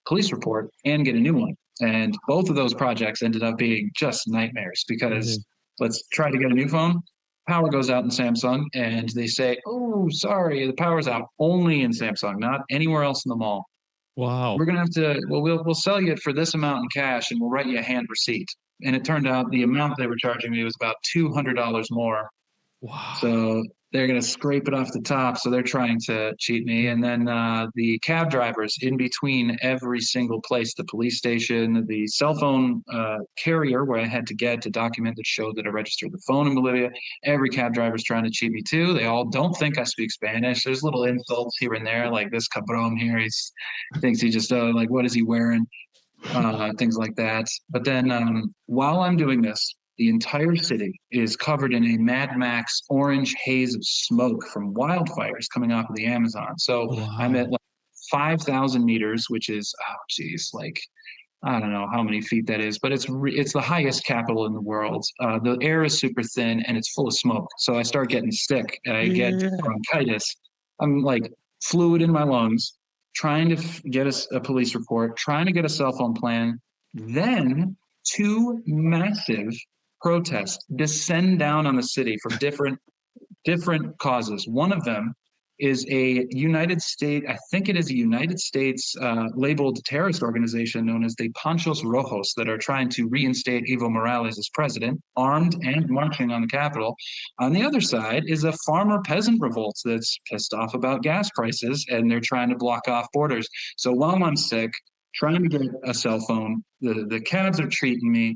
police report, and get a new one. And both of those projects ended up being just nightmares Yeah. because let's try to get a new phone. Power goes out in Samsung, and they say, "Oh, sorry, the power's out only in Samsung, not anywhere else in the mall. Wow. We're gonna have to. Well, we'll sell you it for this amount in cash, and we'll write you a hand receipt." And it turned out the amount they were charging me was about $200 more, Wow. so they're going to scrape it off the top. So they're trying to cheat me. And then the cab drivers in between every single place, the police station, the cell phone carrier where I had to get to document that showed that I registered the phone in Bolivia. Every cab driver's trying to cheat me too. They all don't think I speak Spanish. There's little insults here and there, like this cabron here. He thinks he just, like, what is he wearing? Things like that. But then while I'm doing this, the entire city is covered in a Mad Max orange haze of smoke from wildfires coming off of the Amazon. So I'm at Wow. like 5,000 meters, which is, oh, geez, like, I don't know how many feet that is, but it's the highest capital in the world. The air is super thin and it's full of smoke. So I start getting sick. I get Yeah. bronchitis. I'm like fluid in my lungs, trying to get a police report, trying to get a cell phone plan. Then two massive protests descend down on the city from different causes. One of them is a United States, I think it is a United States labeled terrorist organization known as the Panchos Rojos that are trying to reinstate Evo Morales as president, armed and marching on the Capitol. On the other side is a farmer peasant revolt that's pissed off about gas prices and they're trying to block off borders. So while I'm sick, trying to get a cell phone, the cabs are treating me.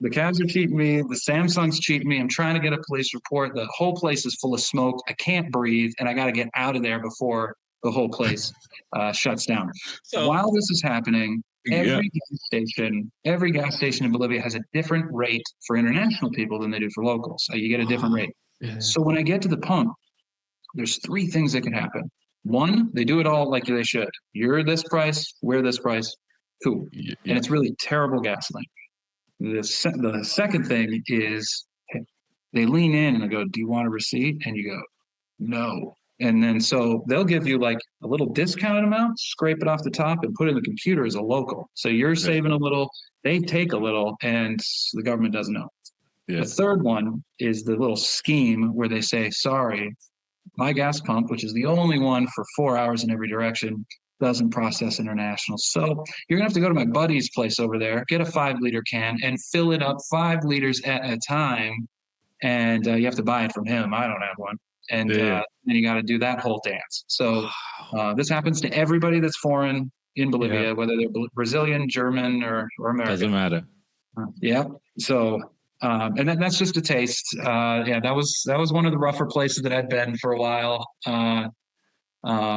The cabs are cheating me. The Samsung's cheating me. I'm trying to get a police report. The whole place is full of smoke. I can't breathe, and I got to get out of there before the whole place shuts down. So While this is happening, yeah. every gas station in Bolivia has a different rate for international people than they do for locals. So you get a different Wow. rate. Yeah. So when I get to the pump, there's three things that can happen. One, they do it all like they should. You're this price, we're this price, cool. And Yeah. it's really terrible gasoline. The second thing is they lean in and they go, "Do you want a receipt?" And you go, "No." And then so they'll give you like a little discounted amount, scrape it off the top, and put it in the computer as a local. So you're Yeah. saving a little, they take a little, and the government doesn't know. The Yeah. third one is the little scheme where they say, "Sorry, my gas pump, which is the only one for 4 hours in every direction, doesn't process international. So you're gonna have to go to my buddy's place over there, get a 5 liter can, and fill it up 5 liters at a time. And you have to buy it from him. I don't have one. And Yeah. then you got to do that whole dance. So Wow. this happens to everybody that's foreign in Yeah. Bolivia, whether they're Brazilian, German, or Doesn't American. matter. Yeah. So, and that's just a taste. Yeah, that was one of the rougher places that I'd been for a while.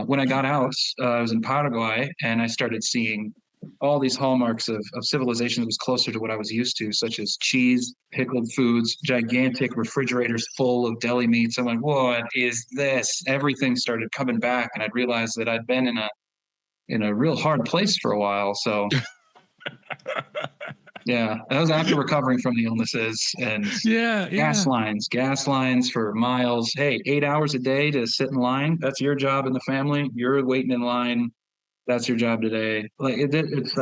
When I got out, I was in Paraguay, and I started seeing all these hallmarks of civilization that was closer to what I was used to, such as cheese, pickled foods, gigantic refrigerators full of deli meats. I'm like, what is this? Everything started coming back, and I'd realized that I'd been in a real hard place for a while. So yeah, that was after recovering from the illnesses and Yeah. Yeah. gas lines for miles. Hey, 8 hours a day to sit in line. That's your job in the family. You're waiting in line. That's your job today. Like it's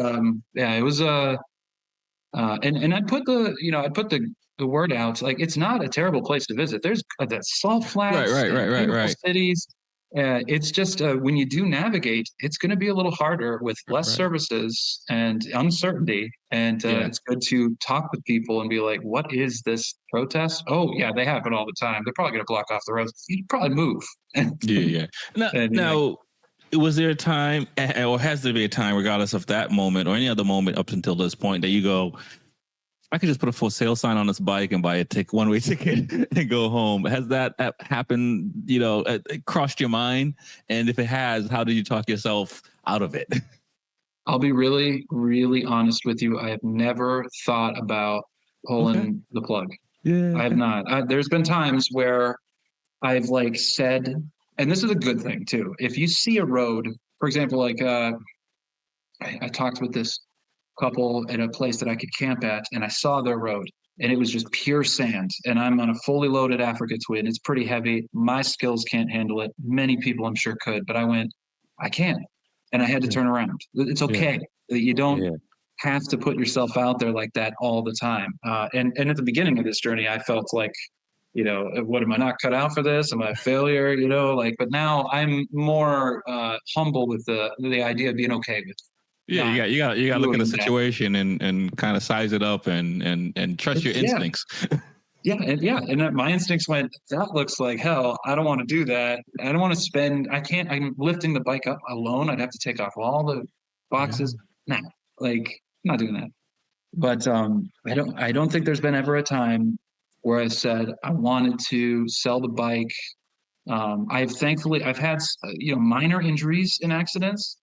yeah, it was and I put the word out. Like it's not a terrible place to visit. There's the salt Right. flats Right. and Right. Right. beautiful Right. cities. It's just when you do navigate, it's going to be a little harder with less Right. services and uncertainty. And Yeah. it's good to talk with people and be like, "What is this protest? Oh yeah, they happen all the time. They're probably going to block off the roads. You probably move." and Yeah. Yeah. Now, you're like, now, was there a time, or has there been a time, regardless of that moment or any other moment up until this point, that you go, I could just put a for sale sign on this bike and buy a one-way ticket and go home. Has that happened? Crossed your mind? And if it has, how did you talk yourself out of it? I'll be really, really honest with you. I have never thought about Okay. pulling the plug. Yeah. I have not. There's been times where I've like said, and this is a good thing too. If you see a road, for example, like I talked with this couple at a place that I could camp at, and I saw their road, and it was just pure sand. And I'm on a fully loaded Africa Twin. It's pretty heavy. My skills can't handle it. Many people I'm sure could, but I went, I can't, and I had to turn around. It's Yeah. okay. You don't Yeah. have to put yourself out there like that all the time. And at the beginning of this journey, I felt like, what, am I not cut out for this? Am I a failure? But now I'm more humble with the idea of being okay with Yeah, not you got to look at the doing that. situation and kind of size it up and trust your instincts. And my instincts went, that looks like hell. I don't want to do that. I don't want to spend. I'm lifting the bike up alone. I'd have to take off all the boxes. Nah, I'm not doing that. But I don't think there's been ever a time where I said I wanted to sell the bike. I've had minor injuries in accidents.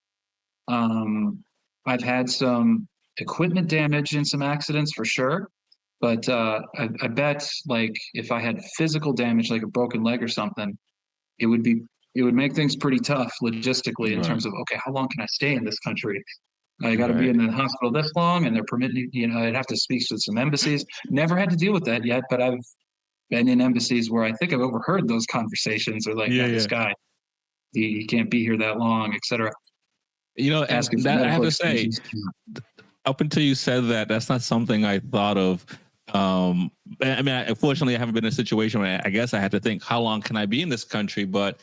I've had some equipment damage in some accidents for sure. But I bet if I had physical damage, like a broken leg or something, it would make things pretty tough logistically in terms of, okay, how long can I stay in this country? I got to be in the hospital this long, and they're permitting, I'd have to speak to some embassies. Never had to deal with that yet, but I've been in embassies where I think I've overheard those conversations, or this guy, he can't be here that long, etc. Asking for that, I have to say, up until you said that, that's not something I thought of. Unfortunately, I haven't been in a situation where I guess I had to think, how long can I be in this country? But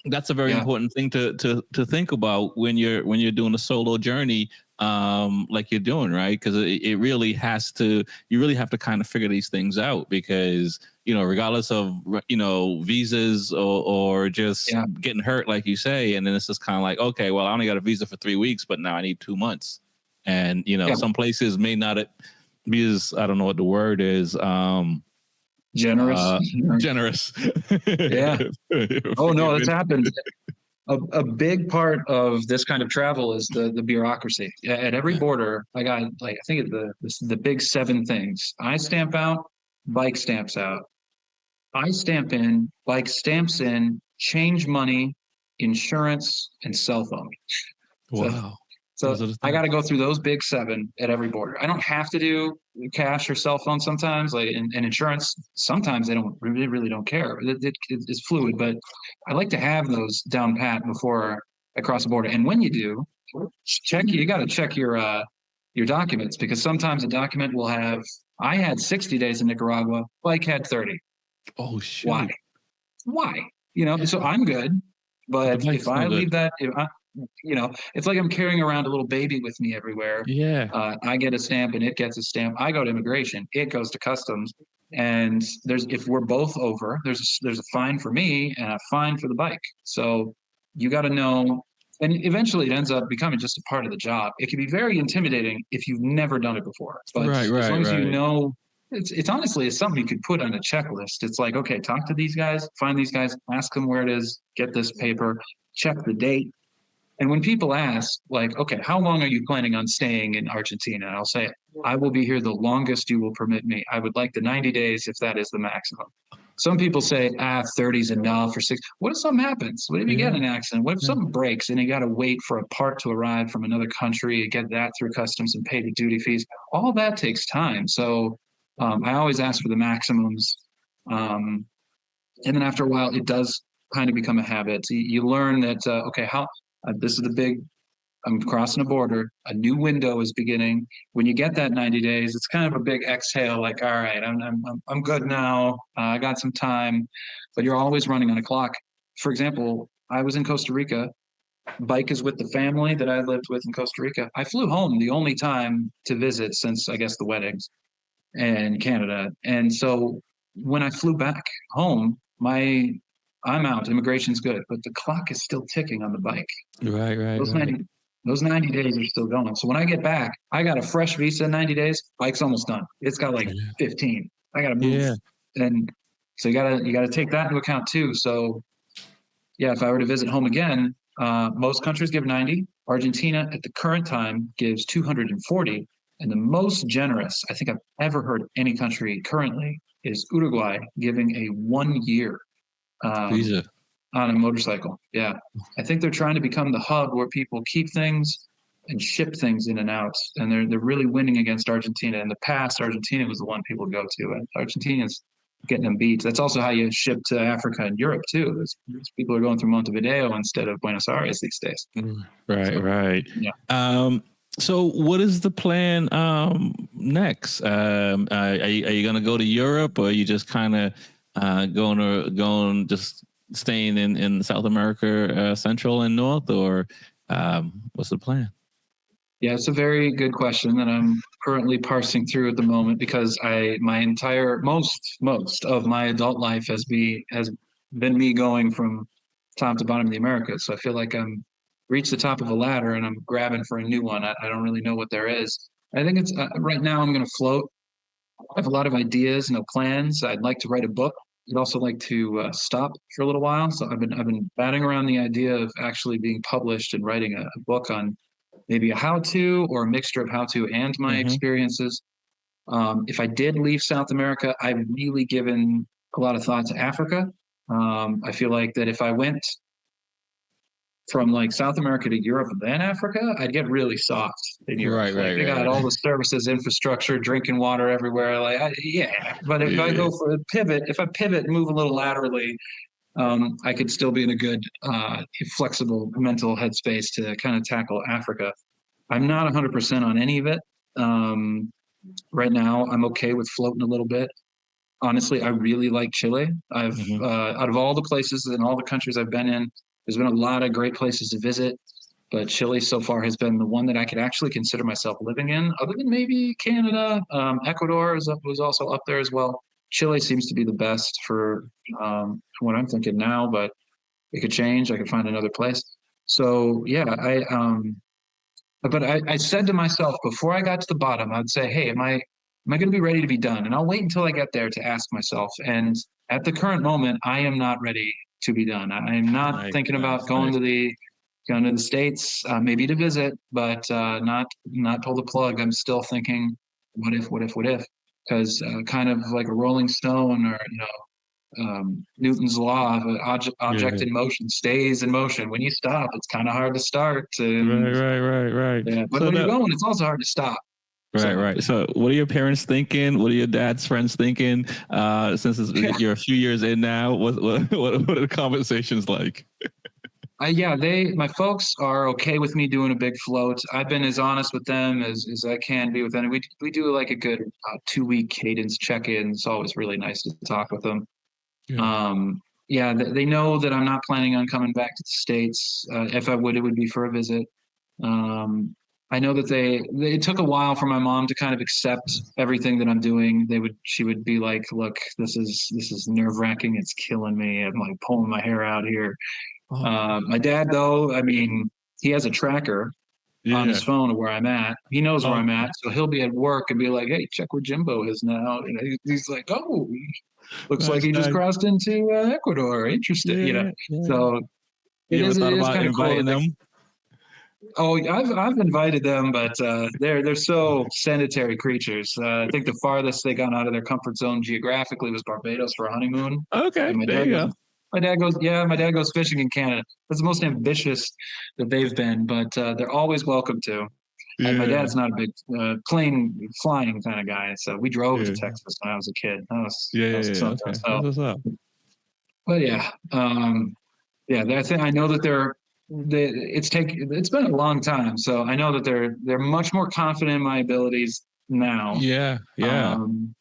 that's a very important thing to think about when you're doing a solo journey, like you're doing, right? Because it really you really have to kind of figure these things out, because regardless of visas or just getting hurt, like you say, and then it's just kind of like, okay, well, I only got a visa for 3 weeks, but now I need 2 months, and some places may not be as, I don't know what the word is, generous. Generous. Yeah. Oh no, that's happened. A big part of this kind of travel is the bureaucracy. At every border, I got I think the big 7 things. I stamp out, bike stamps out. I stamp in, bike stamps in, change money, insurance, and cell phone. Wow. So I got to go through those big 7 at every border. I don't have to do cash or cell phone sometimes, and insurance. Sometimes they really don't care. It's fluid, but I like to have those down pat before I cross the border. And when you do, you got to check your documents, because sometimes a document will have. I had 60 days in Nicaragua. Bike had 30. Oh shit! Why? So I'm good, but if I leave that, it's like I'm carrying around a little baby with me everywhere. Yeah. I get a stamp and it gets a stamp. I go to immigration, it goes to customs, and if we're both over, there's a fine for me and a fine for the bike. So you got to know, and eventually it ends up becoming just a part of the job. It can be very intimidating if you've never done it before, but as long as you know. It's honestly, it's something you could put on a checklist. It's like, okay, talk to these guys, find these guys, ask them where it is, get this paper, check the date. And when people ask, okay, how long are you planning on staying in Argentina? And I'll say, I will be here the longest you will permit me. I would like the 90 days if that is the maximum. Some people say, 30 is enough, or 6. What if something happens? What if you get in an accident? What if something breaks and you got to wait for a part to arrive from another country, get that through customs and pay the duty fees? All that takes time. So I always ask for the maximums. And then after a while, it does kind of become a habit. You learn that, okay, this is the big, I'm crossing a border, a new window is beginning. When you get that 90 days, it's kind of a big exhale, like, all right, I'm good now. I got some time, but you're always running on a clock. For example, I was in Costa Rica. Bike is with the family that I lived with in Costa Rica. I flew home the only time to visit since, I guess, the weddings in Canada. And so when I flew back home, I'm out, immigration's good, but the clock is still ticking on the bike. Right. Those 90 days are still going. So when I get back, I got a fresh visa in 90 days, bike's almost done. It's got 15. I got to move. Yeah. And so you gotta take that into account too. So yeah, if I were to visit home again, most countries give 90. Argentina at the current time gives 240. And the most generous I think I've ever heard any country currently is Uruguay, giving a 1 year visa on a motorcycle. Yeah. I think they're trying to become the hub where people keep things and ship things in and out. And they're really winning against Argentina. In the past, Argentina was the one people go to, and Argentina's getting them beat. That's also how you ship to Africa and Europe too. People are going through Montevideo instead of Buenos Aires these days. Right, So, right. yeah. So what is the plan next? Are you going to go to Europe, or are you just kind of going just staying in South America, Central and North, or what's the plan? Yeah, it's a very good question that I'm currently parsing through at the moment, because my entire most of my adult life has been me going from top to bottom of the Americas. So I feel like I'm reached the top of a ladder and I'm grabbing for a new one. I don't really know what there is. I think it's right now I'm going to float. I have a lot of ideas, no plans. I'd like to write a book. I'd also like to stop for a little while. So I've been batting around the idea of actually being published and writing a book on maybe a how-to or a mixture of how-to and my experiences. If I did leave South America, I've really given a lot of thought to Africa. I feel like that if I went from like South America to Europe and then Africa, I'd get really soft in Europe. Right, Like right, they got right. all the services, infrastructure, drinking water everywhere. Yeah. But if I Yeah. go for a pivot, if I pivot and move a little laterally, I could still be in a good, flexible mental headspace to kind of tackle Africa. I'm not 100% on any of it. Right now, I'm okay with floating a little bit. Honestly, I really like Chile. Out of all the places and all the countries I've been in, there's been a lot of great places to visit, but Chile so far has been the one that I could actually consider myself living in, other than maybe Canada. Ecuador was also up there as well. Chile seems to be the best for what I'm thinking now, but it could change. I could find another place. So yeah, I said to myself before I got to the bottom, I'd say, hey, am I going to be ready to be done? And I'll wait until I get there to ask myself. And at the current moment, I am not ready to be done. I am not Nice, thinking about nice, nice. going to the States, maybe to visit, but not pull the plug. I'm still thinking, what if? Because kind of like a rolling stone, or Newton's law of an object Yeah. in motion stays in motion. When you stop, it's kind of hard to start. Right, And right, right, right. yeah, but So when you're that going, it's also hard to stop. right, So right. So what are your parents thinking? What are your dad's friends thinking? Since yeah, you're a few years in now, what are the conversations like? my folks are okay with me doing a big float. I've been as honest with them as I can be with them. We do like a good 2 week cadence check-in. It's always really nice to talk with them. Yeah. Yeah, they know that I'm not planning on coming back to the States. If I would, it would be for a visit. Um, I know that it took a while for my mom to kind of accept everything that I'm doing. She would be like, look, this is nerve-wracking. It's killing me. I'm like pulling my hair out here. Oh, My dad, though, I mean, he has a tracker on his yeah. phone of where I'm at. He knows where Oh, I'm at, so he'll be at work and be like, "Hey, check where Jimbo is now." He's like, "Oh, looks like nice, he just nice. crossed into Ecuador. Interesting." Yeah, yeah. So You ever it thought is about kind of cool inviting that them? Oh, I've invited them, but they're so sedentary creatures. I think the farthest they got out of their comfort zone geographically was Barbados for a honeymoon. Okay, And there you go. my dad goes fishing in Canada. That's the most ambitious that they've been, but they're always welcome to. And my Yeah, dad's not a big plane flying kind of guy, so we drove to yeah, Texas when I was a kid. yeah, That yeah, was yeah. something. Okay, that's So, what's up. but yeah, I know that it's been a long time, so I know that they're much more confident in my abilities now. Yeah, yeah. Um,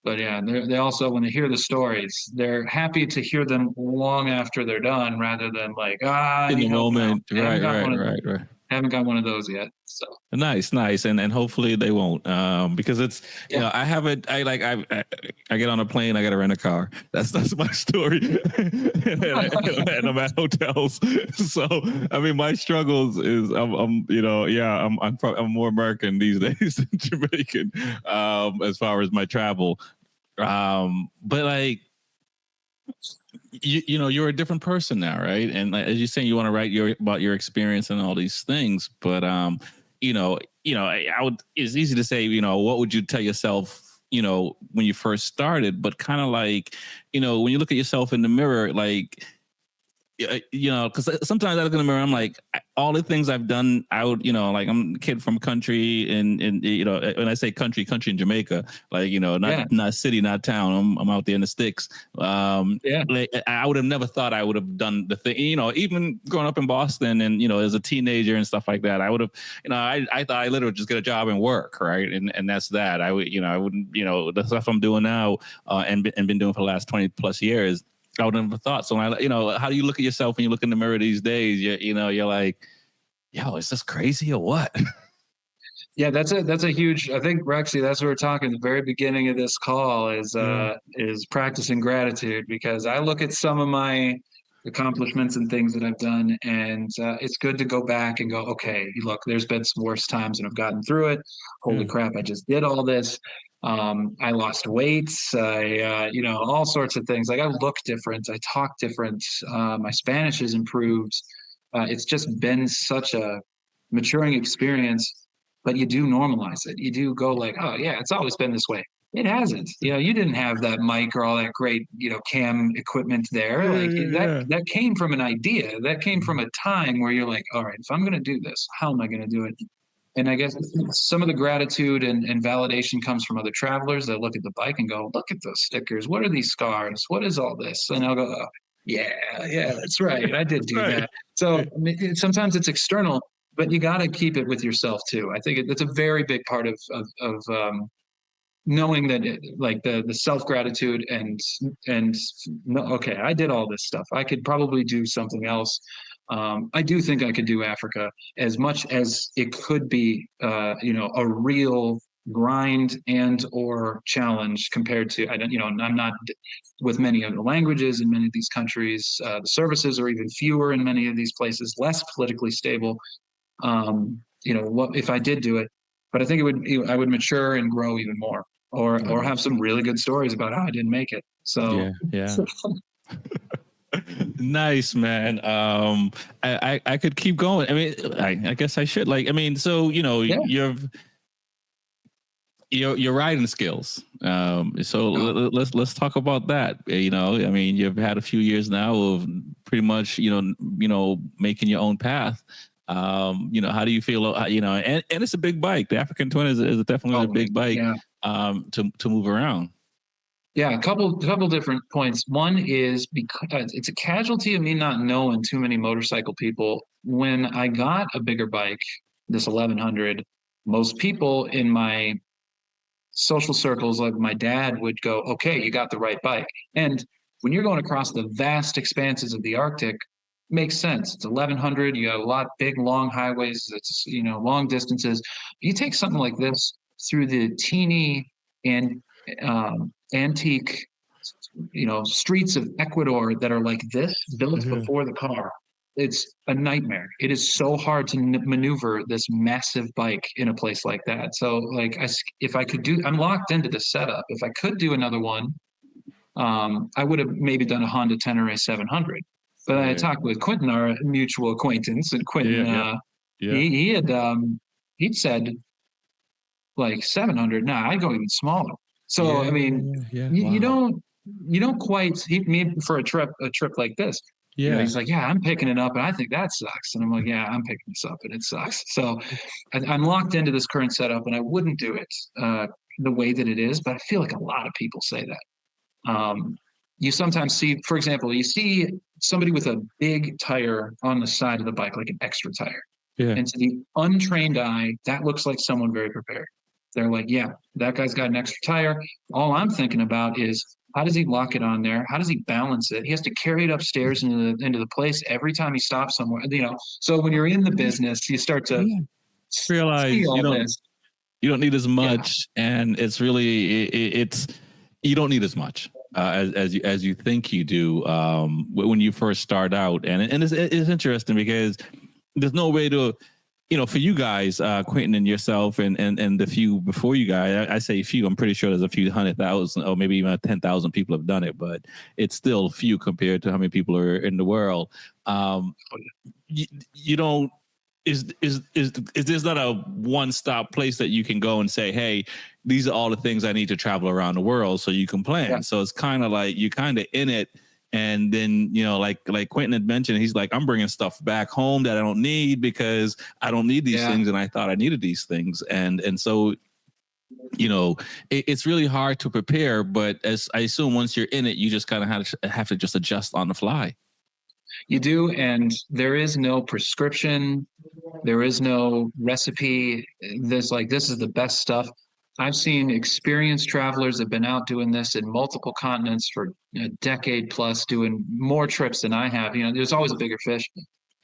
but yeah, they also, when they hear the stories, they're happy to hear them long after they're done, rather than like, I In the need help now. moment, right, right, right, right. Haven't got one of those yet. So Nice, nice, and hopefully they won't, because it's yeah. I haven't I get on a plane, I got to rent a car. That's my story, and I'm at hotels. So I mean, my struggles is I'm yeah I'm more American these days than Jamaican, as far as my travel, but like you're a different person now, right? And like, as you're saying, you want to write about your experience and all these things, but I would. It's easy to say, what would you tell yourself, when you first started, but kind of like, when you look at yourself in the mirror, like, because sometimes I look in the mirror, I'm like, all the things I've done out, like I'm a kid from country and when I say country in Jamaica, like, not city, not town. I'm out there in the sticks. Like, I would have never thought I would have done the thing, even growing up in Boston and, as a teenager and stuff like that, I would have, I thought I literally just get a job and work. Right. And that's that. I would, I wouldn't, the stuff I'm doing now and been doing for the last 20 plus years. I would have never thought. So, how do you look at yourself when you look in the mirror these days? You're like, yo, is this crazy or what? Yeah, that's a huge. I think Rexy, that's what we're talking. The very beginning of this call is practicing gratitude, because I look at some of my accomplishments and things that I've done, and it's good to go back and go, okay, look, there's been some worse times and I've gotten through it. Holy crap, I just did all this. I lost weight, all sorts of things. Like, I look different, I talk different, my Spanish has improved. It's just been such a maturing experience, but you do normalize it. You do go like, oh yeah, it's always been this way. It hasn't. You didn't have that mic or all that great, cam equipment there. That came from an idea. That came from a time where you're like, all right, if I'm going to do this, how am I going to do it? And I guess some of the gratitude and validation comes from other travelers that look at the bike and go, look at those stickers. What are these scars? What is all this? And I'll go, oh, yeah, that's right. I did do that. So I mean, sometimes it's external, but you got to keep it with yourself too. I think that's a very big part of knowing that like the self-gratitude and okay, I did all this stuff. I could probably do something else. I do think I could do Africa, as much as it could be, a real grind and or challenge compared to, I'm not with many of the languages in many of these countries. The services are even fewer in many of these places, less politically stable. What if I did do it? But I think I would mature and grow even more, or have some really good stories about how I didn't make it. So yeah. Nice, man. I could keep going. I mean, I guess I should. Like, I mean, so your riding skills. Let's talk about that. I mean, you've had a few years now of pretty much making your own path. How do you feel? And it's a big bike. The African Twin is definitely a big bike. To move around. Yeah, a couple different points. One is because it's a casualty of me not knowing too many motorcycle people. When I got a bigger bike, this 1100, most people in my social circles, like my dad, would go, okay, you got the right bike. And when you're going across the vast expanses of the Arctic, makes sense. It's 1100. You have a lot big, long highways. It's, long distances. You take something like this through the teeny and antique, streets of Ecuador that are like this, built before the car. It's a nightmare. It is so hard to maneuver this massive bike in a place like that. So, like, if I could I'm locked into the setup. If I could do another one, I would have maybe done a Honda Tenere 700. But I talked with Quentin, our mutual acquaintance, and Quentin, he'd said like 700. Nah, I'd go even smaller. So I mean, you don't quite me for a trip like this. He's like, yeah, I'm picking it up, and I think that sucks. And I'm like, yeah, I'm picking this up, and it sucks. So I'm locked into this current setup, and I wouldn't do it the way that it is. But I feel like a lot of people say that. You sometimes see, for example, you see somebody with a big tire on the side of the bike, like an extra tire. Yeah. And to the untrained eye, that looks like someone very prepared. They're like, yeah, that guy's got an extra tire. All I'm thinking about is, how does he lock it on there? How does he balance it? He has to carry it upstairs into the place every time he stops somewhere. So when you're in the business, you start to realize you don't need as much, and it's really you don't need as much as you think you do when you first start out, and it's interesting because there's no way to. For you guys, Quentin and yourself and the few before you guys, I say few, I'm pretty sure there's a few 100,000 or maybe even 10,000 people have done it, but it's still few compared to how many people are in the world. You don't, is there's not a one-stop place that you can go and say, hey, these are all the things I need to travel around the world so you can plan. Yeah. So it's kind of like you're kind of in it And then, like Quentin had mentioned, he's like, I'm bringing stuff back home that I don't need because I don't need these things, and I thought I needed these things. And so, it's really hard to prepare, but as I assume once you're in it, you just kind of have to just adjust on the fly. You do, and there is no prescription. There is no recipe. This is the best stuff. I've seen experienced travelers have been out doing this in multiple continents for a decade plus, doing more trips than I have. There's always a bigger fish.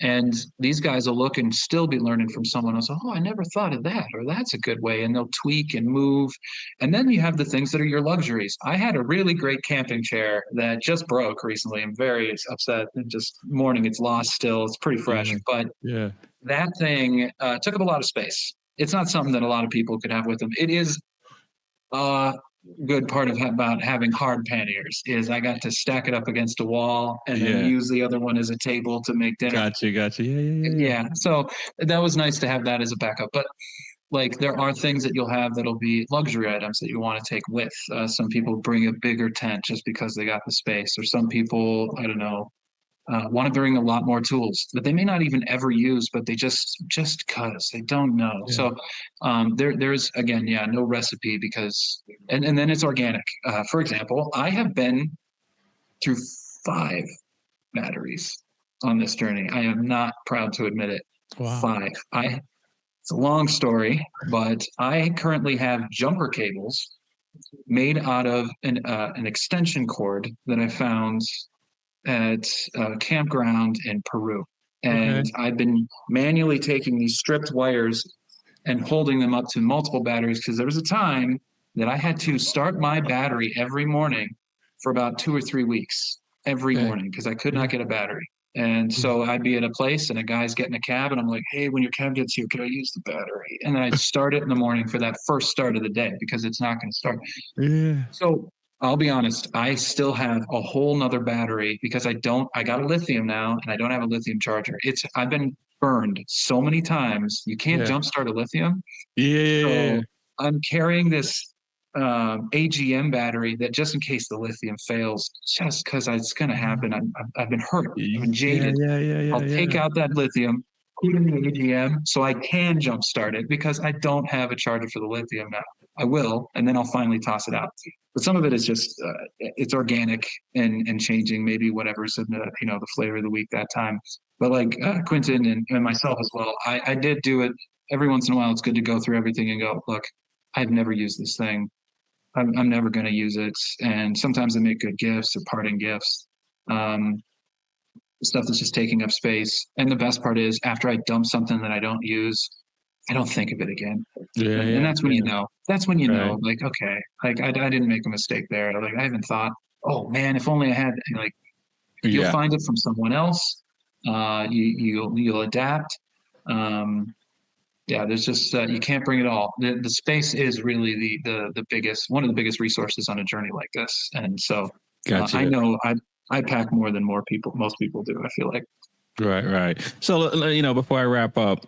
And these guys will look and still be learning from someone else. Oh, I never thought of that, or that's a good way. And they'll tweak and move. And then you have the things that are your luxuries. I had a really great camping chair that just broke recently. I'm very upset. And just mourning its loss still. It's pretty fresh. But that thing took up a lot of space. It's not something that a lot of people could have with them. It is good part about having hard panniers is I got to stack it up against a wall and then use the other one as a table to make dinner. Gotcha. Yeah. So that was nice to have that as a backup. But like there are things that you'll have that'll be luxury items that you want to take with. Some people bring a bigger tent just because they got the space, or some people, I don't know, want to bring a lot more tools that they may not even ever use, but they just cause they don't know. Yeah. So there's again, no recipe because, and then it's organic. For example, I have been through 5 batteries on this journey. I am not proud to admit it. Wow. 5. It's a long story, but I currently have jumper cables made out of an extension cord that I found at a campground in Peru. And I've been manually taking these stripped wires and holding them up to multiple batteries because there was a time that I had to start my battery every morning for about 2 or 3 weeks every morning because I could not get a battery. And so I'd be at a place and a guy's getting a cab and I'm like, hey, when your cab gets here, can I use the battery? And then I'd start it in the morning for that first start of the day because it's not going to start. Yeah. So I'll be honest, I still have a whole nother battery because I got a lithium now and I don't have a lithium charger. I've been burned so many times. You can't jumpstart a lithium. Yeah. So I'm carrying this AGM battery that just in case the lithium fails, just because it's going to happen. I've been hurt. I've been jaded. I'll take out that lithium, put it in the AGM so I can jumpstart it because I don't have a charger for the lithium now. I will, and then I'll finally toss it out. But some of it is just it's organic and changing maybe whatever's in the flavor of the week that time. But like Quentin and myself as well, I did do it every once in a while. It's good to go through everything and go, look, I've never used this thing. I'm never going to use it. And sometimes they make good gifts or parting gifts. Stuff that's just taking up space. And the best part is after I dump something that I don't use, I don't think of it again. And that's when you know. That's when you know, like, okay, like I didn't make a mistake there. Like I haven't thought, oh man, if only I had, like, you'll find it from someone else. You'll adapt. There's just you can't bring it all. The space is really the biggest, one of the biggest resources on a journey like this. And so I know I pack more than most people do. I feel like. Right. So before we wrap up.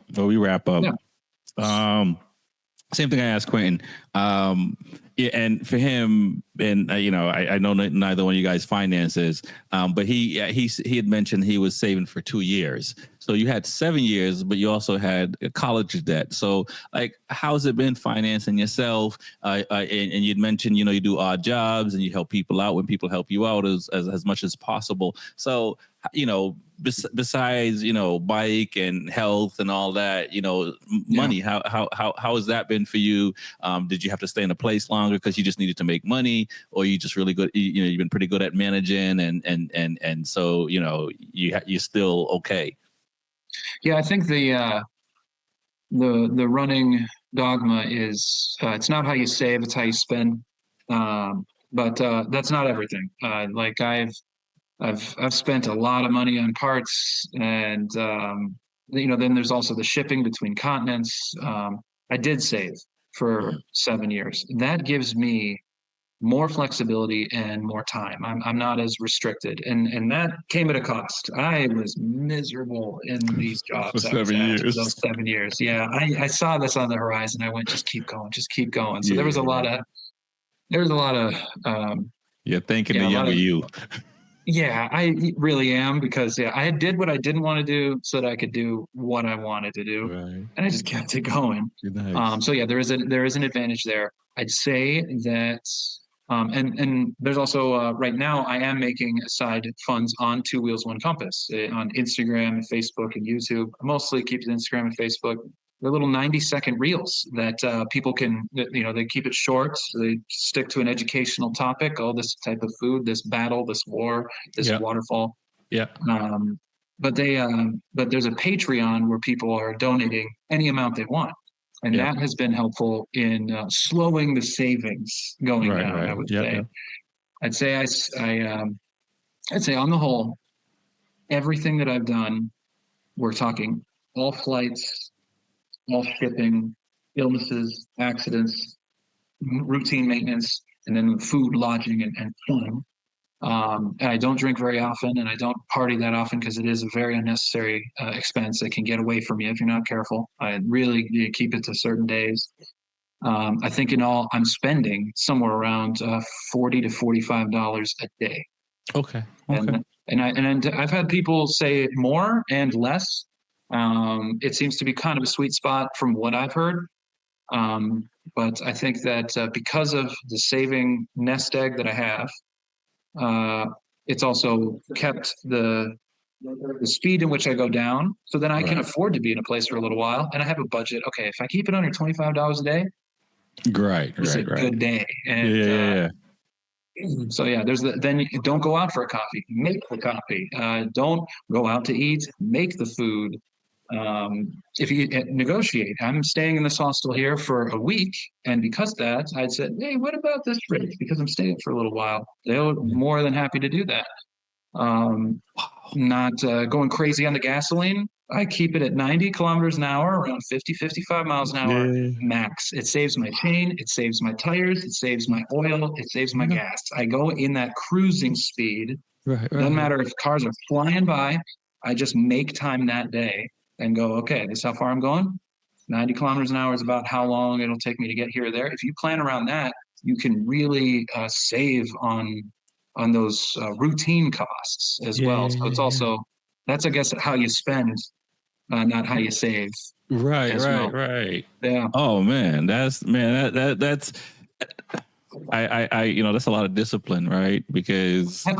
Same thing I asked Quentin. And for him, and I know neither one of you guys finances, but he had mentioned he was saving for 2 years. So you had 7 years, but you also had a college debt. So like, how's it been financing yourself? And you'd mentioned, you do odd jobs and you help people out when people help you out as much as possible. So, besides, bike and health and all that, money, how has that been for you? Did you have to stay in a place longer because you just needed to make money, or you just really good, you've been pretty good at managing and so, you're still okay? Yeah, I think the running dogma is it's not how you save, it's how you spend. But that's not everything. Like I've spent a lot of money on parts, and then there's also the shipping between continents. I did save for 7 years. That gives me more flexibility and more time. I'm not as restricted, and that came at a cost. I was miserable in these jobs for 7 years. Those 7 years. Yeah, I saw this on the horizon. I went, just keep going. So there was a lot of. You're thanking the younger you. Yeah, I really am because yeah, I did what I didn't want to do so that I could do what I wanted to do, Right. and I just kept it going. Nice. So yeah, there is an advantage there. I'd say that, and there's also right now I am making side funds on Two Wheels One Compass on Instagram, Facebook, and YouTube. I mostly keep it Instagram and Facebook. They're little 90-second reels that people can, they keep it short. They stick to an educational topic. Oh, this type of food, this battle, this war, this Yeah. waterfall. Yeah. Um, but there's a Patreon where people are donating any amount they want, and Yeah. that has been helpful in slowing the savings going Right. down. I Right. would Yeah. say. Yeah. I'd say I'd say on the whole, everything that I've done, we're talking all flights, all shipping, illnesses, accidents, routine maintenance, and then food, lodging, and fun. And I don't drink very often, and I don't party that often because it is a very unnecessary expense that can get away from you if you're not careful. I really keep it to certain days. I think in all, I'm spending somewhere around $40 to $45 a day, Okay. Okay. and I've had people say more and less. It seems to be kind of a sweet spot from what I've heard. But I think that because of the saving nest egg that I have, uh, it's also kept the speed in which I go down. So then I can Right. afford to be in a place for a little while, and I have a budget. Okay, if I keep it under $25 a day, Right. this is a Right. Right. good day. Yeah. And Yeah. Yeah. Yeah. so yeah, then you don't go out for a coffee, make the coffee. Don't go out to eat, make the food. If you negotiate, I'm staying in this hostel here for a week, and because of that, I said, hey, what about this rate? Because I'm staying for a little while. They're Yeah. more than happy to do that. Um, Wow. Not going crazy on the gasoline. I keep it at 90 kilometers an hour, around 50, 55 miles an hour Yeah. max. It saves my chain, it saves my tires, it saves my oil, it saves my Yeah. gas. I go in that cruising speed. Right. It doesn't Right. matter if cars are flying by. I just make time that day and go, okay, this is how far I'm going. 90 kilometers an hour is about how long it'll take me to get here or there. If you plan around that, you can really save on those routine costs as Yeah. well. Yeah. So it's Yeah. Yeah. also that's I guess how you spend, not how you save Right. as Right. well. Right. Yeah. Oh man, that's that's a lot of discipline, right? Because I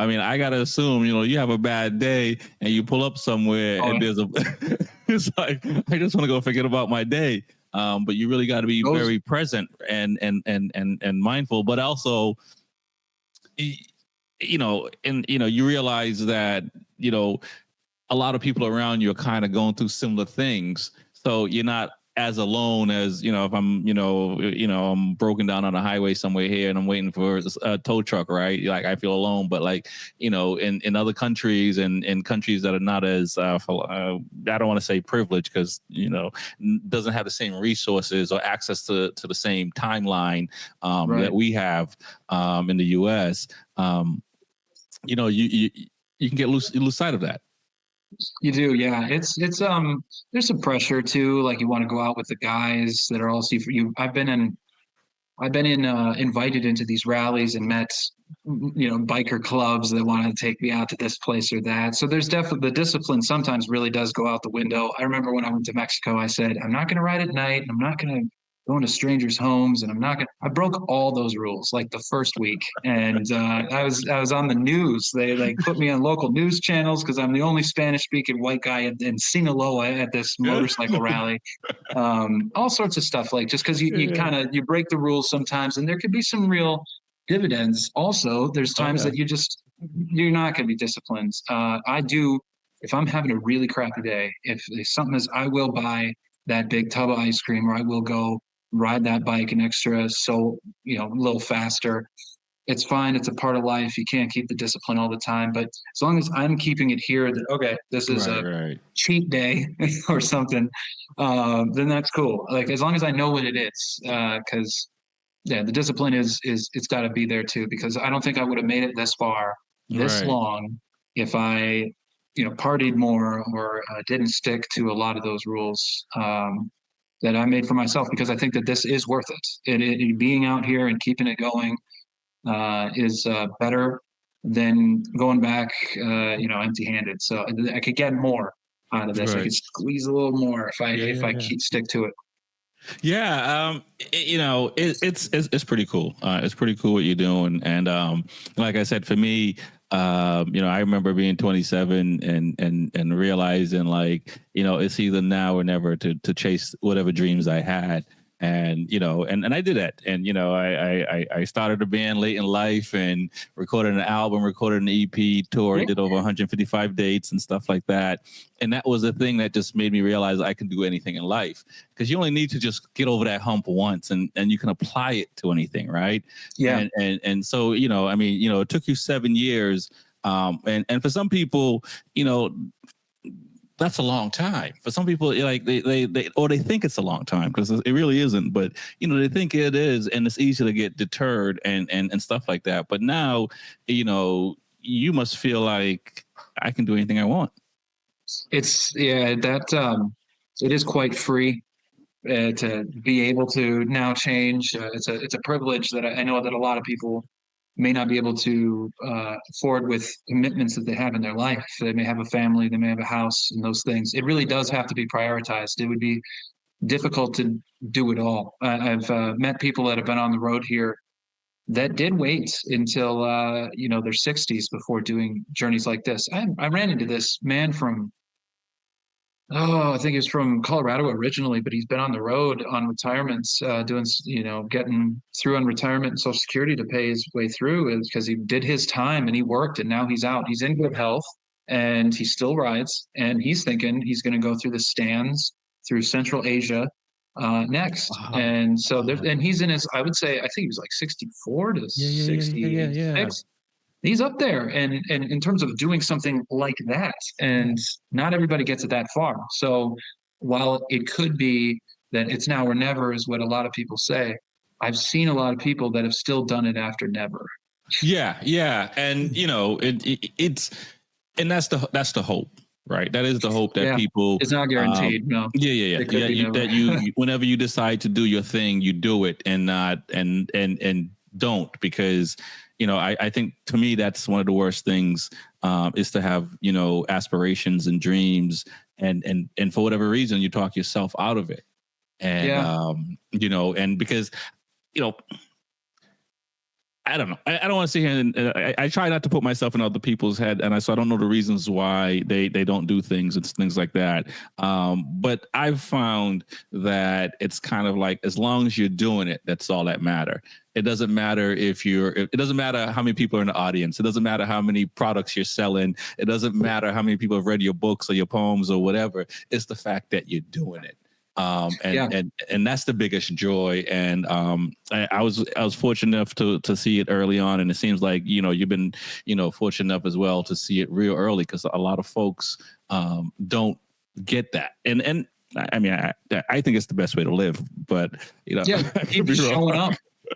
mean, I gotta assume, you have a bad day and you pull up somewhere Oh, and there's a, it's like I just want to go forget about my day. But you really got to be those very present and mindful, but also, and you realize that you know a lot of people around you are kind of going through similar things. So you're not as alone as, if I'm broken down on a highway somewhere here and I'm waiting for a tow truck, right? Like I feel alone, but like, in other countries and in countries that are not as, I don't want to say privileged because, doesn't have the same resources or access to the same timeline right. that we have in the US. You can lose sight of that. You do, yeah. It's there's some pressure too. Like you want to go out with the guys that are all see for you. I've been invited into these rallies and met biker clubs that want to take me out to this place or that. So there's definitely the discipline sometimes really does go out the window. I remember when I went to Mexico, I said I'm not going to ride at night. I'm not going to go into strangers' homes, and I'm not going. I broke all those rules like the first week, and I was on the news. They like put me on local news channels because I'm the only Spanish speaking white guy in Sinaloa at this motorcycle rally. All sorts of stuff like just because you Yeah. kind of you break the rules sometimes, and there could be some real dividends. Also, there's Oh times yeah. that you're not going to be disciplined. I do if I'm having a really crappy day. If something is, I will buy that big tub of ice cream, or I will go ride that bike an extra a little faster. It's fine. It's a part of life. You can't keep the discipline all the time, but as long as I'm keeping it here, that okay, this is Right, a right. cheat day or something, then that's cool. Like as long as I know what it is, because yeah, the discipline is it's got to be there too. Because I don't think I would have made it this far, this Right. long, if I partied more or didn't stick to a lot of those rules. That I made for myself because I think that this is worth it. Being out here and keeping it going is better. than going back, empty-handed. So I could get more out of this. I Right. could squeeze a little more if I Yeah, if yeah, I yeah. keep stick to it. Yeah, it's pretty cool. It's pretty cool what you're doing, and like I said, for me, I remember being 27 and realizing like, it's either now or never to chase whatever dreams I had. And and I did that, and I started a band late in life and recorded an album, recorded an EP, tour, Yeah, did over 155 dates and stuff like that. And that was the thing that just made me realize I can do anything in life, because you only need to just get over that hump once, and you can apply it to anything, right? yeah, And so, it took you 7 years, and for some people, that's a long time. For some people, like they think it's a long time, because it really isn't. But they think it is, and it's easy to get deterred and stuff like that. But now, you must feel like I can do anything I want. it's yeah that it is quite free to be able to now change. It's a privilege that I know that a lot of people may not be able to afford with commitments that they have in their life. They may have a family, they may have a house, and those things. It really does have to be prioritized. It would be difficult to do it all. I've met people that have been on the road here that did wait until their 60s before doing journeys like this. I ran into this man from I think he's from Colorado originally, but he's been on the road on retirements, doing, getting through on retirement and Social Security to pay his way through, because he did his time and he worked, and now he's out. He's in good health and he still rides, and he's thinking he's going to go through the stands through Central Asia next. Wow. And so there, Wow. and he's in his, I would say, I think he was like 64 to Yeah, yeah, yeah, yeah, yeah, yeah. 66. He's up there, and in terms of doing something like that, Yeah. and not everybody gets it that far. So while it could be that it's now or never, is what a lot of people say, I've seen a lot of people that have still done it after never. Yeah, yeah, and it's and that's the hope, right? That is the hope that Yeah, people, it's not guaranteed. No, yeah, yeah, yeah, it could yeah. be never. Whenever you decide to do your thing, you do it, and not and don't, because I think, to me, that's one of the worst things, is to have aspirations and dreams, and for whatever reason you talk yourself out of it, and Yeah, and because you know I don't know. I don't want to sit here and I try not to put myself in other people's head, and so I don't know the reasons why they don't do things and things like that. But I've found that it's kind of like, as long as you're doing it, that's all that matter. It doesn't matter it doesn't matter how many people are in the audience. It doesn't matter how many products you're selling. It doesn't matter how many people have read your books or your poems or whatever. It's the fact that you're doing it. And yeah, and that's the biggest joy. And I was fortunate enough to see it early on, and it seems like you've been fortunate enough as well to see it real early, because a lot of folks don't get that. And I mean, I think it's the best way to live, but yeah. I could Keep be wrong. showing up.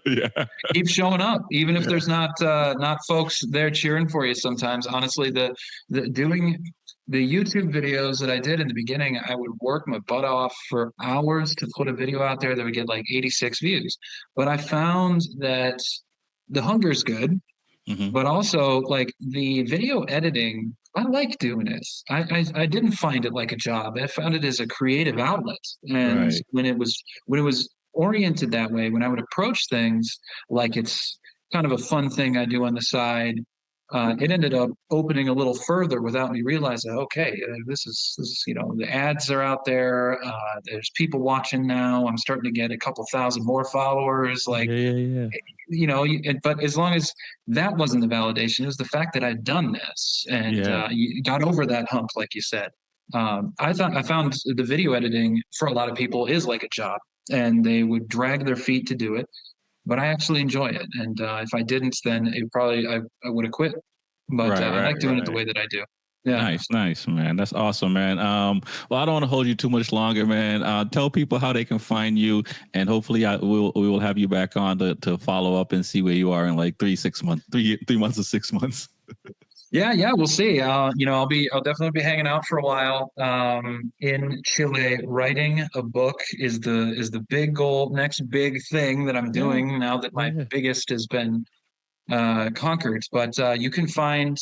Yeah, Keep showing up, even if yeah, there's not folks there cheering for you. Sometimes, honestly, the doing the YouTube videos that I did in the beginning, I would work my butt off for hours to put a video out there that would get like 86 views. But I found that the hunger's good, hmm, but also like the video editing, I like doing it. I didn't find it like a job. I found it as a creative outlet. And right, when it was oriented that way, when I would approach things like it's kind of a fun thing I do on the side, it ended up opening a little further without me realizing, okay, this is the ads are out there. There's people watching now. I'm starting to get a couple thousand more followers. Like, yeah, yeah, yeah, but as long as that wasn't the validation, it was the fact that I'd done this and yeah. you got over that hump, like you said. I found the video editing for a lot of people is like a job, and they would drag their feet to do it. But I actually enjoy it, and if I didn't, then I would have quit. But Right, I right, like doing it the right. way that I do. Yeah. Nice, nice, man. That's awesome, man. Well, I don't want to hold you too much longer, man. Tell people how they can find you, and hopefully, we will have you back on to follow up and see where you are in like 3 6 months, 3 months or 6 months. Yeah, we'll see. I'll definitely be hanging out for a while. In Chile, writing a book is the big goal, next big thing that I'm Yeah, doing now that my yeah, biggest has been conquered. But you can find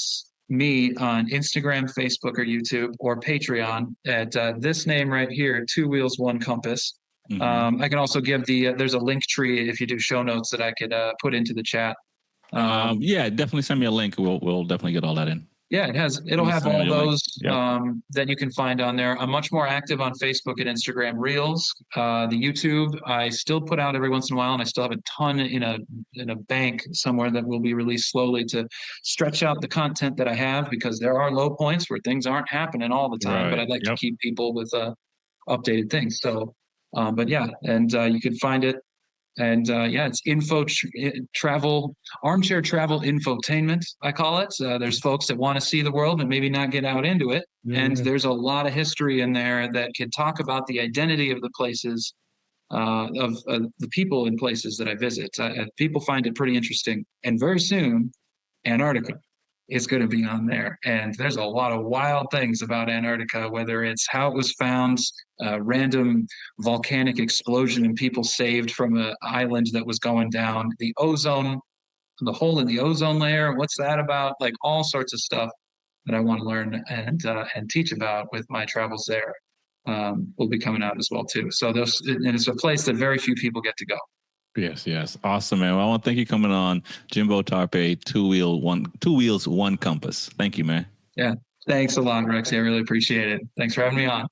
me on Instagram, Facebook, or YouTube, or Patreon at this name right here, Two Wheels, One Compass. I can also give there's a link tree if you do show notes that I could put into the chat. Yeah, definitely send me a link. We'll definitely get all that in. Yeah, it'll have all those Yep. that you can find on there. I'm much more active on Facebook and Instagram Reels. The YouTube, I still put out every once in a while, and I still have a ton in a bank somewhere that will be released slowly to stretch out the content that I have, because there are low points where things aren't happening all the time, but Right. I'd like to Yep. keep people with updated things. So, but yeah, and you can find it. And yeah, it's travel, armchair travel infotainment, I call it. There's folks that want to see the world and maybe not get out into it. And there's a lot of history in there that can talk about the identity of the places, of the people and places that I visit. People find it pretty interesting. And very soon, Antarctica is going to be on there. And there's a lot of wild things about Antarctica, whether it's how it was found, random volcanic explosion and people saved from an island that was going down, the hole in the ozone layer. What's that about? Like all sorts of stuff that I want to learn and teach about with my travels there. Will be coming out as well too. So and it's a place that very few people get to go. Yes. Awesome, man. Well, I want to thank you coming on, Jimbo Tarpey, Two Wheels, One Compass. Thank you, man. Yeah. Thanks a lot, Rexy. I really appreciate it. Thanks for having me on.